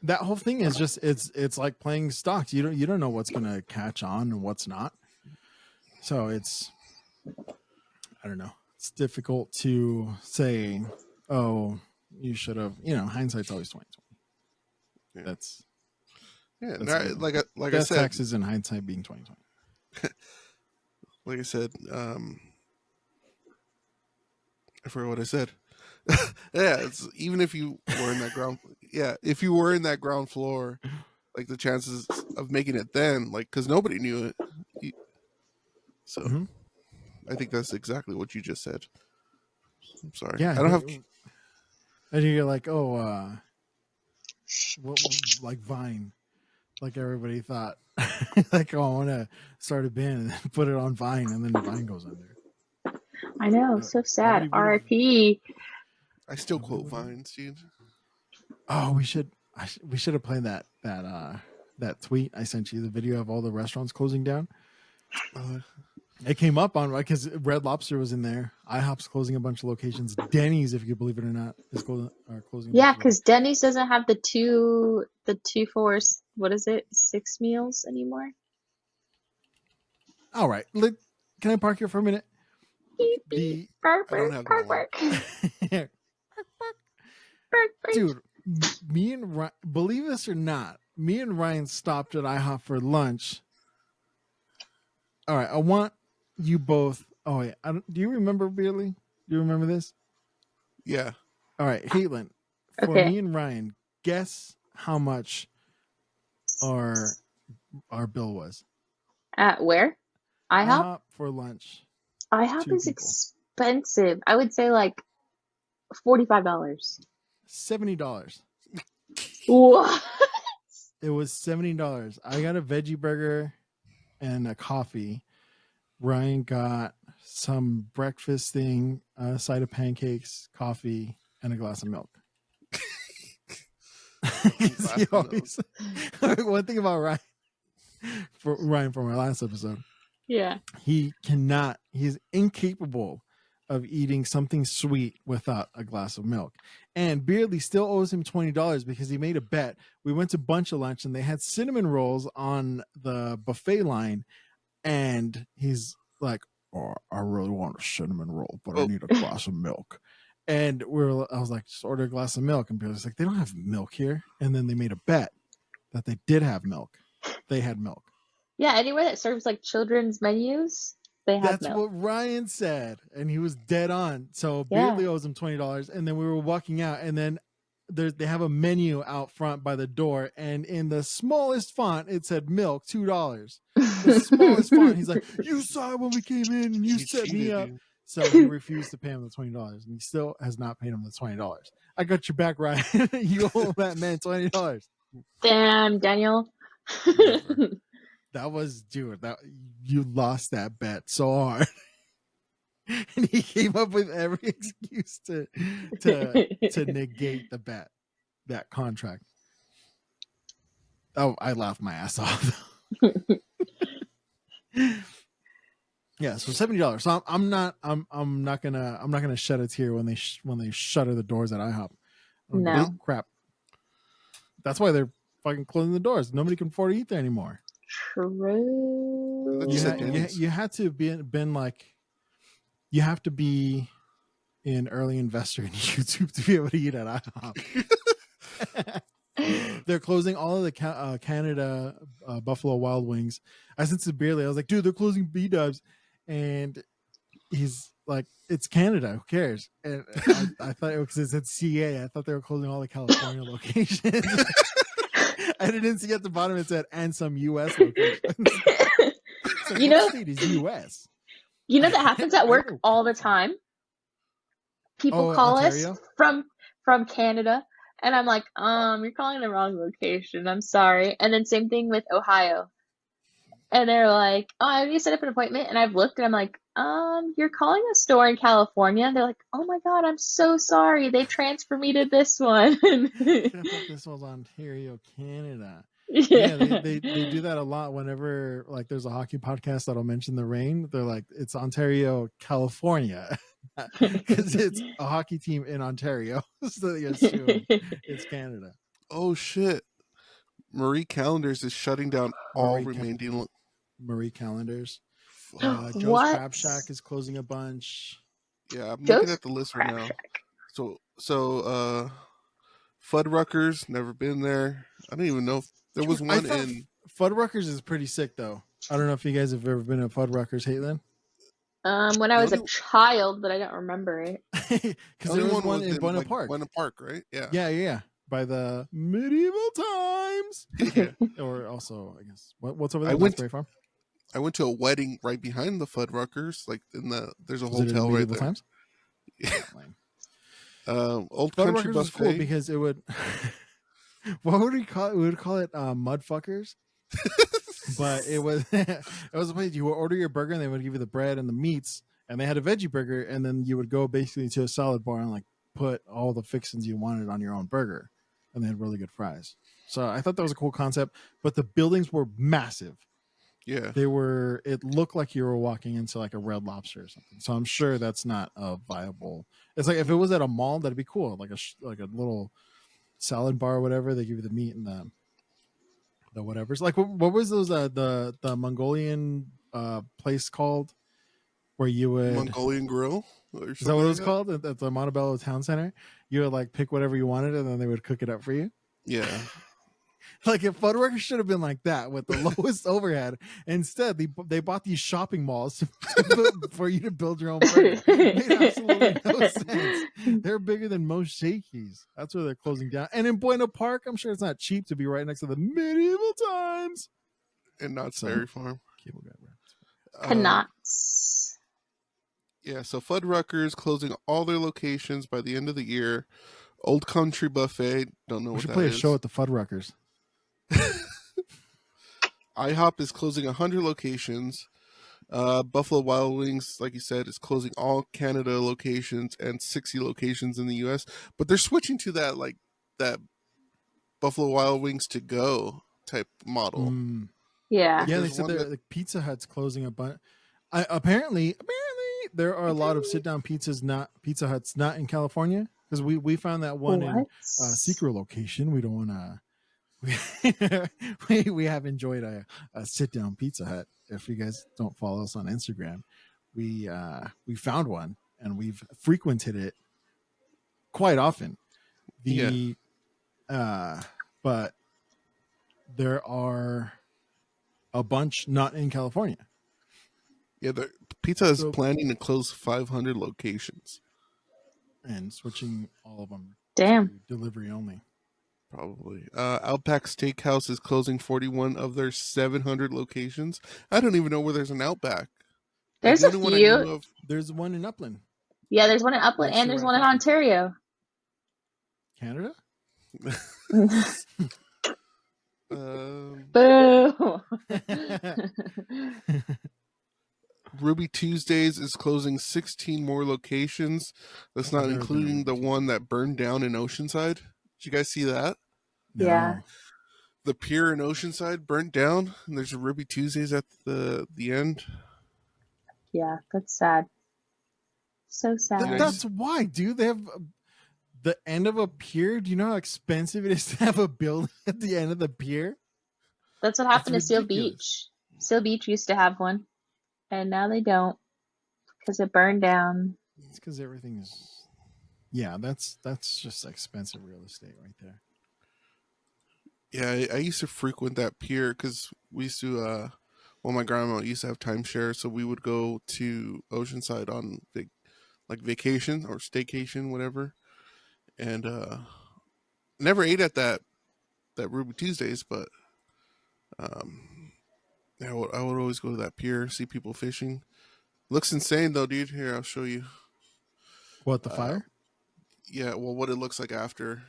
that whole thing is just it's like playing stocks. You don't know what's gonna catch on and what's not. So it's, I don't know. It's difficult to say, oh, you should have. Hindsight's always 20/20. Yeah. That's like I said, taxes in hindsight being 20/20. Like I said, I forgot what I said. Yeah, it's even if you were in that if you were in that ground floor, like the chances of making it then, like, because nobody knew it. So I think that's exactly what you just said. I'm sorry. Yeah, I don't have. And you're like, like Vine, like everybody thought, like, oh, I want to start a band and put it on Vine, and then Vine goes under. I know, so sad. Nobody would have. R.I.P. I still Nobody quote would've- vines, dude. Oh, we should have played that tweet I sent you, the video of all the restaurants closing down. Uh, It came up on because Red Lobster was in there. IHOP's closing a bunch of locations. Denny's, if you can believe it or not, is closing. A Yeah, bunch of because Denny's doesn't have the two for what is it, 6 meals anymore. All right, can I park here for a minute? Beep, The beep, bark, I don't bark, have bark, that bark, bark, bark. dude, me and Ryan, believe this or not, me and Ryan stopped at IHOP for lunch. All right, I want you both. Oh wait, do you remember Beerly? Do you remember this? yeah. All right, Caitlin, for Okay. me and Ryan, guess how much our bill was. At where? IHOP? IHOP for lunch. IHOP 2 is people. expensive. I would say like $45. $70. What? It was $70. I got a veggie burger and a coffee. Ryan got some breakfast thing, a side of pancakes, coffee, and a glass of milk. He always, one thing about Ryan, from our last episode, Yeah. he's incapable of eating something sweet without a glass of milk. And Beardley still owes him $20 because he made a bet. We went to Bunch of Lunch and they had cinnamon rolls on the buffet line. And he's like, oh, I really want a cinnamon roll, but I need a glass of milk. And I was like, just order a glass of milk. And Beardley's like, they don't have milk here. And then they made a bet that they did have milk. They had milk. Yeah, anywhere that serves like children's menus, they have That's milk. what Ryan said, and he was dead on. So Yeah. Beardley owes him $20, and then we were walking out, and then they have a menu out front by the door, and in the smallest font it said milk $2. The smallest font. He's like, you saw it when we came in, and you He set me cheated, up. dude. So he refused to pay him the $20, and he still has not paid him the $20. I got your back, Ryan. You owe that man $20. Damn, Daniel. Never. That was, dude, that you lost that bet so hard. And he came up with every excuse to negate the bet, that contract. Oh, I laughed my ass off. Yeah, so $70. So I'm not gonna shed a tear when they shutter the doors at IHOP. I don't give a No. crap. That's why they're fucking closing the doors. Nobody can afford to eat there anymore. True. You said Denny's. You had to been like, you have to be an early investor in YouTube to be able to eat at IHOP. They're closing all of the Canada Buffalo Wild Wings. I said to Beerley, I was like, dude, they're closing B-dubs. And he's like, it's Canada, who cares? And I thought, because it said CA, I thought they were closing all the California locations. I didn't see at the bottom it said, and some US locations. Like, You know- what state is US? You know that happens at work all the time. People call Ontario? us from Canada, and I'm like, you're calling the wrong location. I'm sorry. And then same thing with Ohio. And they're like, oh, I need to set up an appointment. And I've looked and I'm like, you're calling a store in California? And they're like, oh my God, I'm so sorry. They transferred me to this one. I thought this was Ontario, Canada. Yeah. They do that a lot whenever like there's a hockey podcast that'll mention the rain. They're like, it's Ontario, California, because it's a hockey team in Ontario. So they assume it's Canada. Oh shit! Marie Callender's is shutting down all remaining. Marie Callender's. Joe's What? Crab Shack is closing a bunch. Yeah, I'm Joe's looking at the list right Crab now. Shack. So Fuddruckers, never been there. I don't even know if there was one in. Fuddruckers is pretty sick though. I don't know if you guys have ever been to Fuddruckers, Caitlin. When I was a child, but I don't remember it. Because there was one in Buena like, Park. Buena Park, right? Yeah. Yeah. By the medieval times. Yeah. Or also, I guess, what's over there? I went Raspberry Farm? I went to a wedding right behind the Fuddruckers. Like there's a Was it in hotel right medieval there. times? Old Country Fuddruckers was Buffet. cool because it would. What would we call it? We would call it mudfuckers. But it was a place you would order your burger and they would give you the bread and the meats, and they had a veggie burger, and then you would go basically to a salad bar and like put all the fixings you wanted on your own burger, and they had really good fries. So I thought that was a cool concept, but the buildings were massive. Yeah. It looked like you were walking into like a Red Lobster or something. So I'm sure that's not a viable. It's like if it was at a mall, that'd be cool, like a little salad bar or whatever. They give you the meat and the whatever's like. What was those the Mongolian place called where you would Mongolian grill or is that what something it like was that? called at the Montebello Town Center? You would like pick whatever you wanted and then they would cook it up for you. Yeah. Like if Fuddruckers should have been like that with the lowest overhead. Instead, they bought these shopping malls for you to build your own burger. It made absolutely no sense. They're bigger than most Shakey's. That's where they're closing down. And in Buena Park, I'm sure it's not cheap to be right next to the medieval times. And not So- Berry Farm. Cable guy, bro. Canots. Yeah, so Fuddruckers closing all their locations by the end of the year. Old Country Buffet, don't know We what should that play a is. show at the Fuddruckers. IHOP is closing 100 locations. Buffalo Wild Wings, like you said, is closing all Canada locations and 60 locations in the US. But they're switching to that Buffalo Wild Wings to go type model. Yeah. Like, Yeah, they there's said one that like Pizza Hut's closing a bunch. Apparently, there are a lot of sit down pizzas not Pizza Huts not in California because we found that one in What? secret location. We don't want to. We have enjoyed a sit down Pizza Hut. If you guys don't follow us on Instagram, we found one and we've frequented it quite often. But there are a bunch not in California. Yeah, Pizza is So- planning to close 500 locations. And switching all of them Damn. to delivery only. Probably. Outback Steakhouse is closing 41 of their 700 locations. I don't even know where there's an Outback. There's the a only one I few. knew of. There's one in Upland, Yeah, there's one in Upland Next and to there's our one in factory. Ontario. Canada. Boo. Ruby Tuesdays is closing 16 more locations. That's I've not never been to including Ruby the Tuesday. one that burned down in Oceanside. Did you guys see that? No. Yeah. The pier in Oceanside burnt down, and there's a Ruby Tuesdays at the end. Yeah, that's sad. So sad. That's why, dude. They have the end of a pier. Do you know how expensive it is to have a building at the end of the pier? That's what happened to It's Seal ridiculous. Beach. Seal Beach used to have one, and now they don't because it burned down. It's because everything is. Yeah, that's just expensive real estate right there. Yeah, I used to frequent that pier because we used to. Well, my grandma used to have timeshare, so we would go to Oceanside on vacation or staycation, whatever. And never ate at that Ruby Tuesdays, but yeah, I would always go to that pier, see people fishing. Looks insane though, dude. Here, I'll show you. What, the fire? Yeah, well, what it looks like after.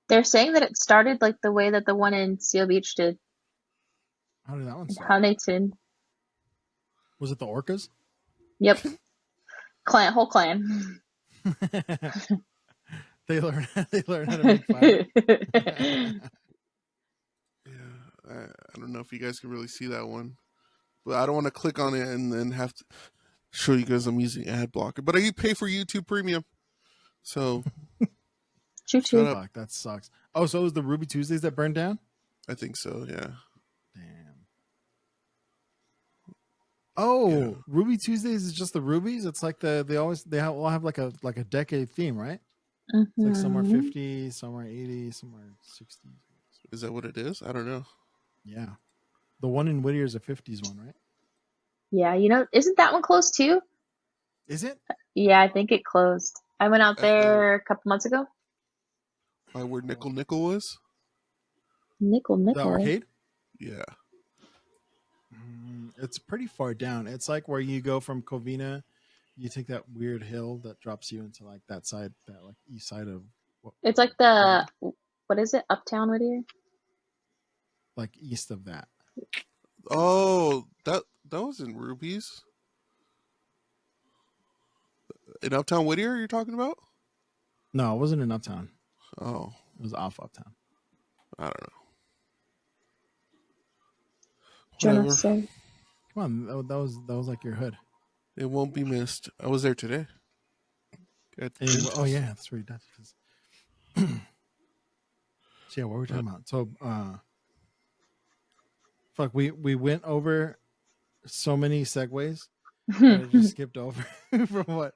They're saying that it started like the way that the one in Seal Beach did. How did that one In start? Huntington. Was it the orcas? Yep. Whole clan. They learn how to make fire. Yeah, I don't know if you guys can really see that one, but I don't want to click on it and then have to show you guys I'm using ad blocker. But I pay for YouTube Premium, so Choo Shut choo. up. Fuck, that sucks. Oh, so it was the Ruby Tuesdays that burned down? I think so. Yeah. Damn. Oh, Yeah. Ruby Tuesdays is just the rubies. It's like they all have like a decade theme, right? It's like somewhere Mhm. 50, somewhere 80, somewhere 60. Is that what it is? I don't know. Yeah, the one in Whittier is a 50s one, right? Yeah, isn't that one closed too? Is it? Yeah, I think it closed. I went out Uh-oh. there a couple months ago. By where Nickel was? Nickel. The arcade? Yeah. It's pretty far down. It's like where you go from Covina, you take that weird hill that drops you into like that side, that like east side of. It's like what is it? Uptown Whittier? Like east of that. Oh, that was in Ruby's. in Uptown Whittier you're talking about? No, it wasn't in Uptown. Oh, It was off Uptown. I don't know. Je ne Whatever. sais. Come on, that was like your hood. It won't be missed. I was there today. Oh yeah, that's where your dentist is. So yeah, what were we talking about? So fuck, we went over so many segues that I just skipped over from what,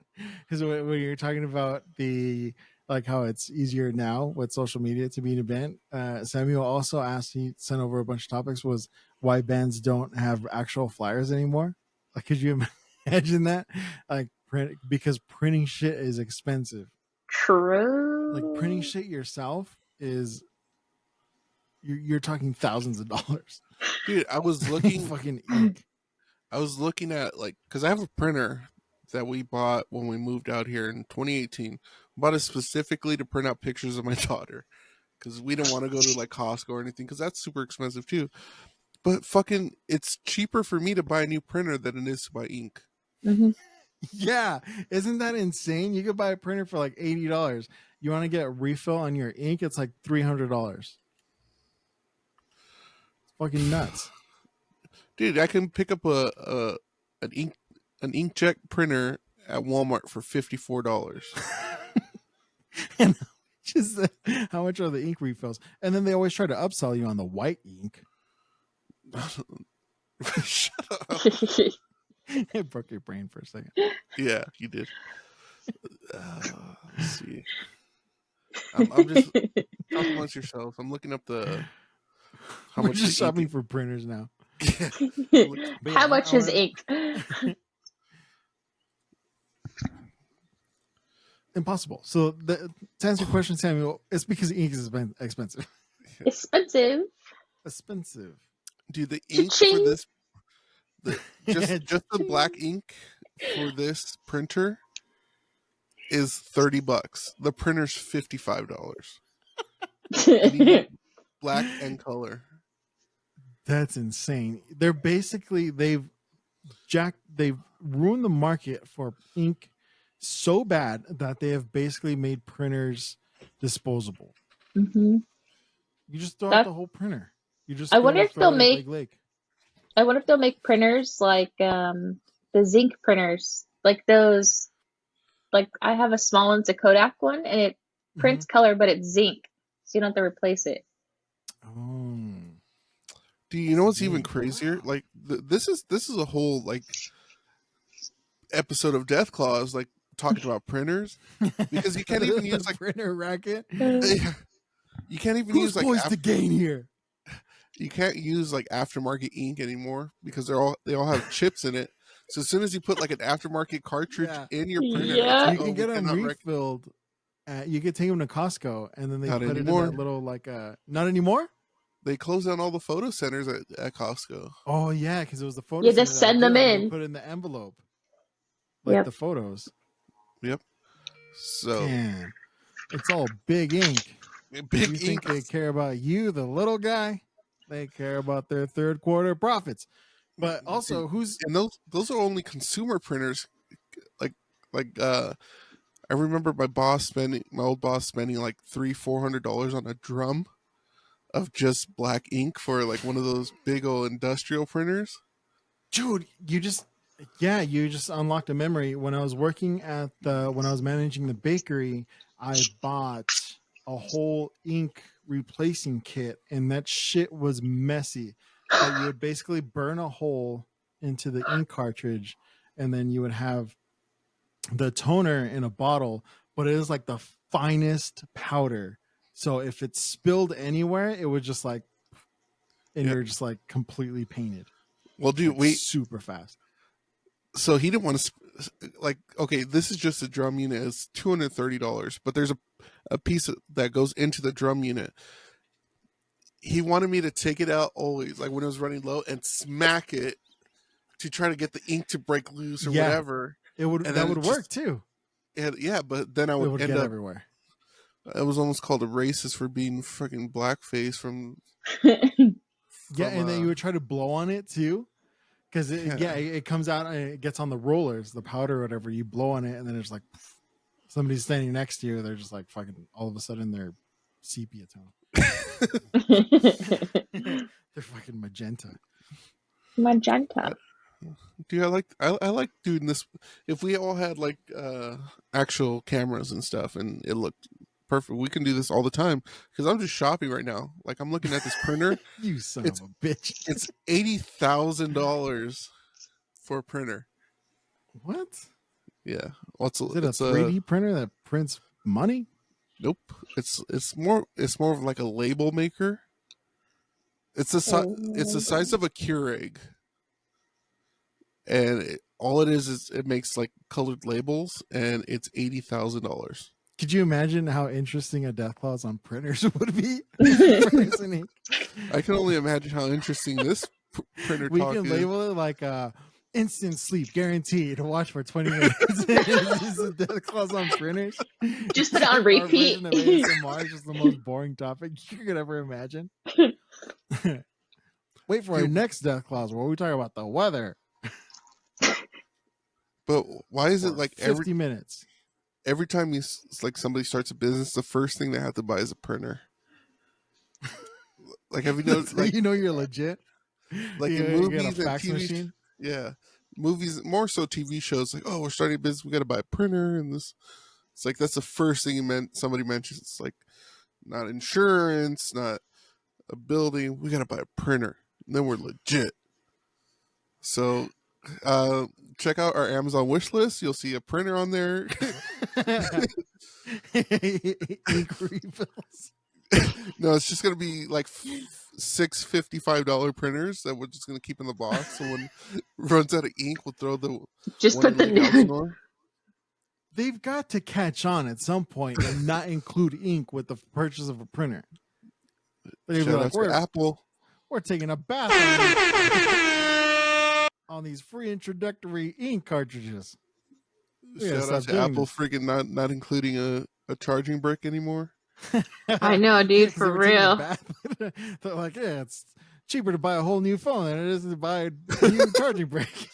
because when you're talking about the like how it's easier now with social media to be an event, Samuel also asked, he sent over a bunch of topics, was why bands don't have actual flyers anymore. Like, could you imagine that? Like, because printing shit is expensive. True. Like, printing shit yourself is, you're talking thousands of dollars. Dude, I was looking. Fucking ink. I was looking at because I have a printer that we bought when we moved out here in 2018. Bought it specifically to print out pictures of my daughter because we didn't want to go to like Costco or anything because that's super expensive too. But fucking, it's cheaper for me to buy a new printer than it is to buy ink. Mm-hmm. Yeah, isn't that insane? You could buy a printer for like $80. You want to get a refill on your ink? It's like $300. It's fucking nuts. Dude, I can pick up an inkjet printer at Walmart for $54. And just how much are the ink refills? And then they always try to upsell you on the white ink. Shut up. It broke your brain for a second. Yeah, you did. Let's see. I'm just talk amongst yourselves. I'm looking up the how We're much just the ink shopping for printers now. But How yeah, much I is wanna- ink? Impossible. So to answer your question, Samuel, it's because ink is expensive. Expensive. Expensive. Dude, the ink Cha-ching. for this, just the Cha-ching. black ink for this printer is $30. The printer's $55. And you get black and color. That's insane. They're basically they've ruined the market for ink so bad that they have basically made printers disposable. Mm-hmm. You just throw out That the whole printer. You just I go wonder if throw they'll it at make. Lake. I wonder if they'll make printers like the zinc printers, like those. Like I have a small one, it's a Kodak one, and it prints color, but it's zinc, so you don't have to replace it. Oh, Do you know what's even Zinc. crazier? Like this is a whole like episode of Death Claws, like talking about printers, because you can't even use the like printer racket. you can't even Who's use like poised to gain here? you can't use like aftermarket ink anymore because they all have chips in it. So as soon as you put like an aftermarket cartridge Yeah. in your printer, Yeah. it's You like, can oh, get we them cannot refilled. You could take them to Costco, and then they Not put anymore. it in that little not anymore. They closed down all the photo centers at Costco. Oh yeah, because it was the photo. You just center that send would them do it, and they in. would put it in the envelope, like Yep. the photos. Yep. So Damn, it's all big ink. big You ink. think they care about you, the little guy? They care about their third quarter profits. But also, who's And those are only consumer printers. I remember my old boss spending like $300-$400 on a drum of just black ink for like one of those big old industrial printers. dude? You just unlocked a memory. When I was working at when I was managing the bakery, I bought a whole ink replacing kit, and that shit was messy. But you would basically burn a hole into the ink cartridge, and then you would have the toner in a bottle, but it is like the finest powder. So if it spilled anywhere, it would just like, and Yeah. you're just like completely painted. Well, dude, Like, super fast. so he didn't want to okay, this is just a drum unit. It's $230, but there's a piece that goes into the drum unit. He wanted me to take it out always, like when it was running low, and smack it to try to get the ink to break loose or Yeah. whatever. It would And that then would it work just- too. Yeah, but then I It would would end get up. everywhere. I was almost called a racist for being fucking blackface from. Yeah, and then you would try to blow on it too, Because it comes out and it gets on the rollers, the powder or whatever. You blow on it, and then it's like somebody's standing next to you. They're just like fucking. All of a sudden, they're sepia tone. They're fucking magenta. Magenta. Dude, I like doing this. If we all had like actual cameras and stuff, and it looked perfect, we can do this all the time. Because I'm just shopping right now. Like I'm looking at this printer. You son of a bitch! It's $80,000 for a printer. What? Yeah. Is it a 3D printer that prints money? Nope. It's more of like a label maker. It's the size of a Keurig. And all it is it makes like colored labels, and it's $80,000. Could you imagine how interesting a death clause on printers would be? I can only imagine how interesting this printer we talk can is. label it like instant sleep guaranteed to watch for 20 minutes. It's a death clause on printers. Just put it on repeat. Our version of ASMR is just the most boring topic you could ever imagine. Wait for our next death clause where we talk about the weather. But why is it like 50 minutes? Every time like somebody starts a business, the first thing they have to buy is a printer. Like have you noticed? Like you know you're legit. Like in movies and fax TV, machine. Yeah, movies more so TV shows. Like, oh, we're starting a business, we got to buy a printer, and this. It's like that's the first thing somebody mentions. It's like not insurance, not a building. We got to buy a printer, and then we're legit. So, check out our Amazon wish list. You'll see a printer on there. Ink refills. No, it's just gonna be like 6 $55 printers that we're just gonna keep in the box. So when it runs out of ink, we'll throw the just put the new. They've got to catch on at some point and not include ink with the purchase of a printer. They'd be like, Apple. We're taking a bath on these free introductory ink cartridges. Shout out to Apple freaking not including a charging brick anymore. I know, dude, for real. They're like, yeah, it's cheaper to buy a whole new phone than it is to buy a new charging brick.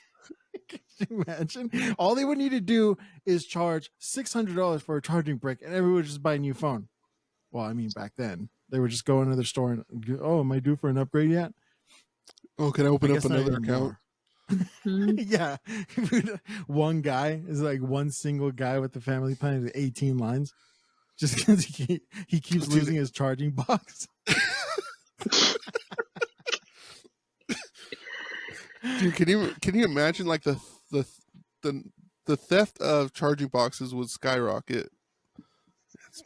Can you imagine? All they would need to do is charge $600 for a charging brick, and everyone would just buy a new phone. Well, I mean, back then they would just go into their store and, oh, am I due for an upgrade yet? Oh, can I open up another account? Yeah, one guy is like one single guy with the family plan with 18 lines. Just because he keeps losing his charging box. Dude, can you imagine like the theft of charging boxes would skyrocket?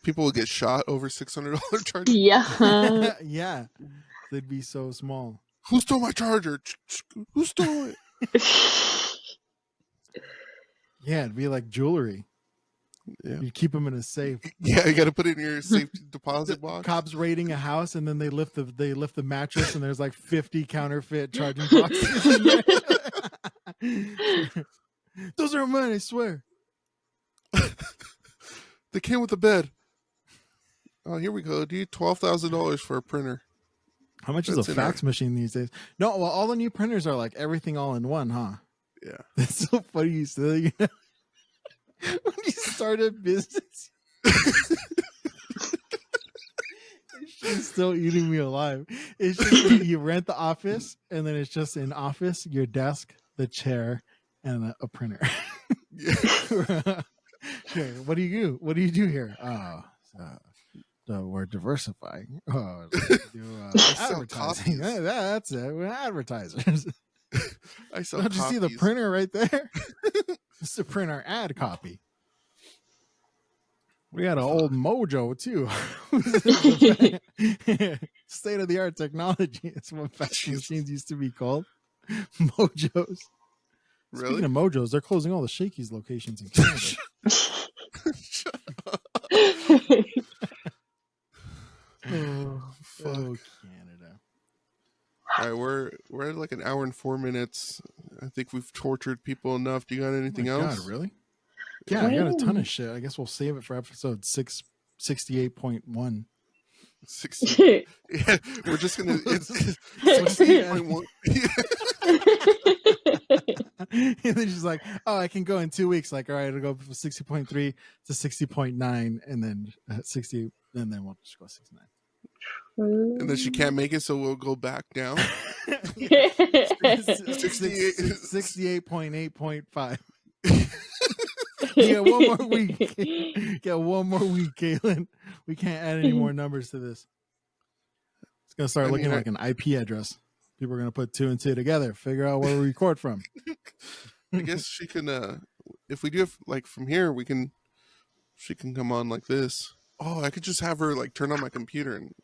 People would get shot over $600 charging. Yeah, yeah, they'd be so small. Who stole my charger? Who stole it? Yeah, it'd be like jewelry. Yeah. You keep them in a safe. Yeah, you got to put it in your safe deposit box. Cops raiding a house, and then they lift the mattress, and there's like 50 counterfeit charging boxes in there. Those are mine, I swear. They came with the bed. Oh, here we go, dude. $12,000 for a printer. How much is a fax machine these days? No, well, all the new printers are like everything all in one, huh? Yeah. That's so funny you say that. You know? When you start a business, she's still eating me alive. It's just you rent the office, and then it's just an office, your desk, the chair, and a printer. Yeah. Okay, what do you do? What do you do here? Oh, so we're diversifying. Oh, do, advertising. That's it. We're advertisers. I saw. Don't you see the printer right there? It's to print our ad copy. We got an old Mojo too. State of the art technology. It's what fax machines used to be called. Mojos. Really? Speaking of Mojos, they're closing all the Shakey's locations in Canada. Oh, fuck. Oh, Canada. All right, we're at like an hour and 4 minutes. I think we've tortured people enough. Do you got anything else? God, really? Yeah, I got a ton of shit. I guess we'll save it for episode 668.1. 60. Yeah, we're just gonna. It's 68.1. And then she's like, oh, I can go in 2 weeks. Like, all right, it'll go from 60.3 to 60.9 and then 60, and then we'll just go 69. And then she can't make it, so we'll go back down. 68.8.5. Yeah, one more week. Yeah, one more week, Caitlin. We can't add any more numbers to this. It's gonna start looking like an IP address. People are gonna put 2 and 2 together, figure out where we record from. I guess she can. If we do it like from here, she can come on like this. Oh, I could just have her like turn on my computer and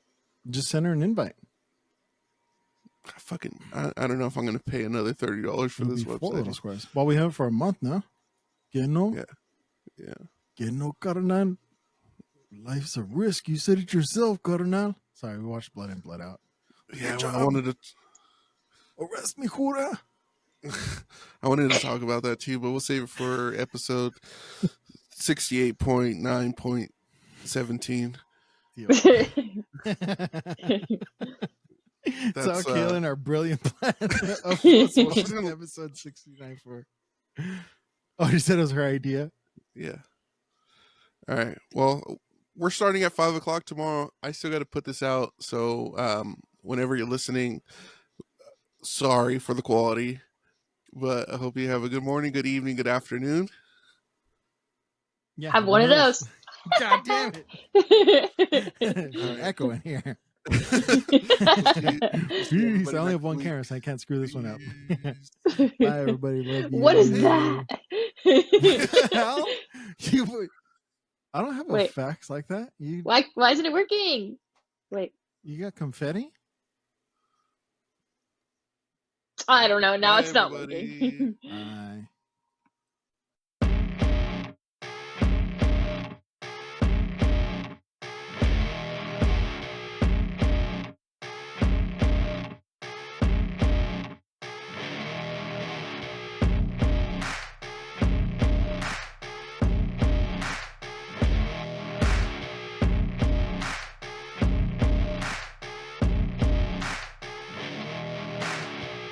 just send her an invite. I don't know if I'm gonna pay another $30 for this website. Squares. Well, we have it for a month now. Que no? Yeah. Que no, carnal. Life's a risk. You said it yourself, carnal. Sorry, we watched Blood In, Blood Out. Yeah, I wanted to arrest me, jura. I wanted to talk about that too, but we'll save it for episode 68.9.17. That's Kaylin, our brilliant plan of episode 69 for. Oh, you said it was her idea? Yeah. All right. Well, we're starting at 5:00 tomorrow. I still got to put this out. So whenever you're listening, sorry for the quality, but I hope you have a good morning, good evening, good afternoon. Yeah, have one of those. God damn it. Echo in here. Jeez, I only have one camera, so I can't screw this one up. Bye, everybody. Love you. What is that? I don't have effects like that. Why isn't it working? Wait. You got confetti? I don't know. Now it's not working. Bye.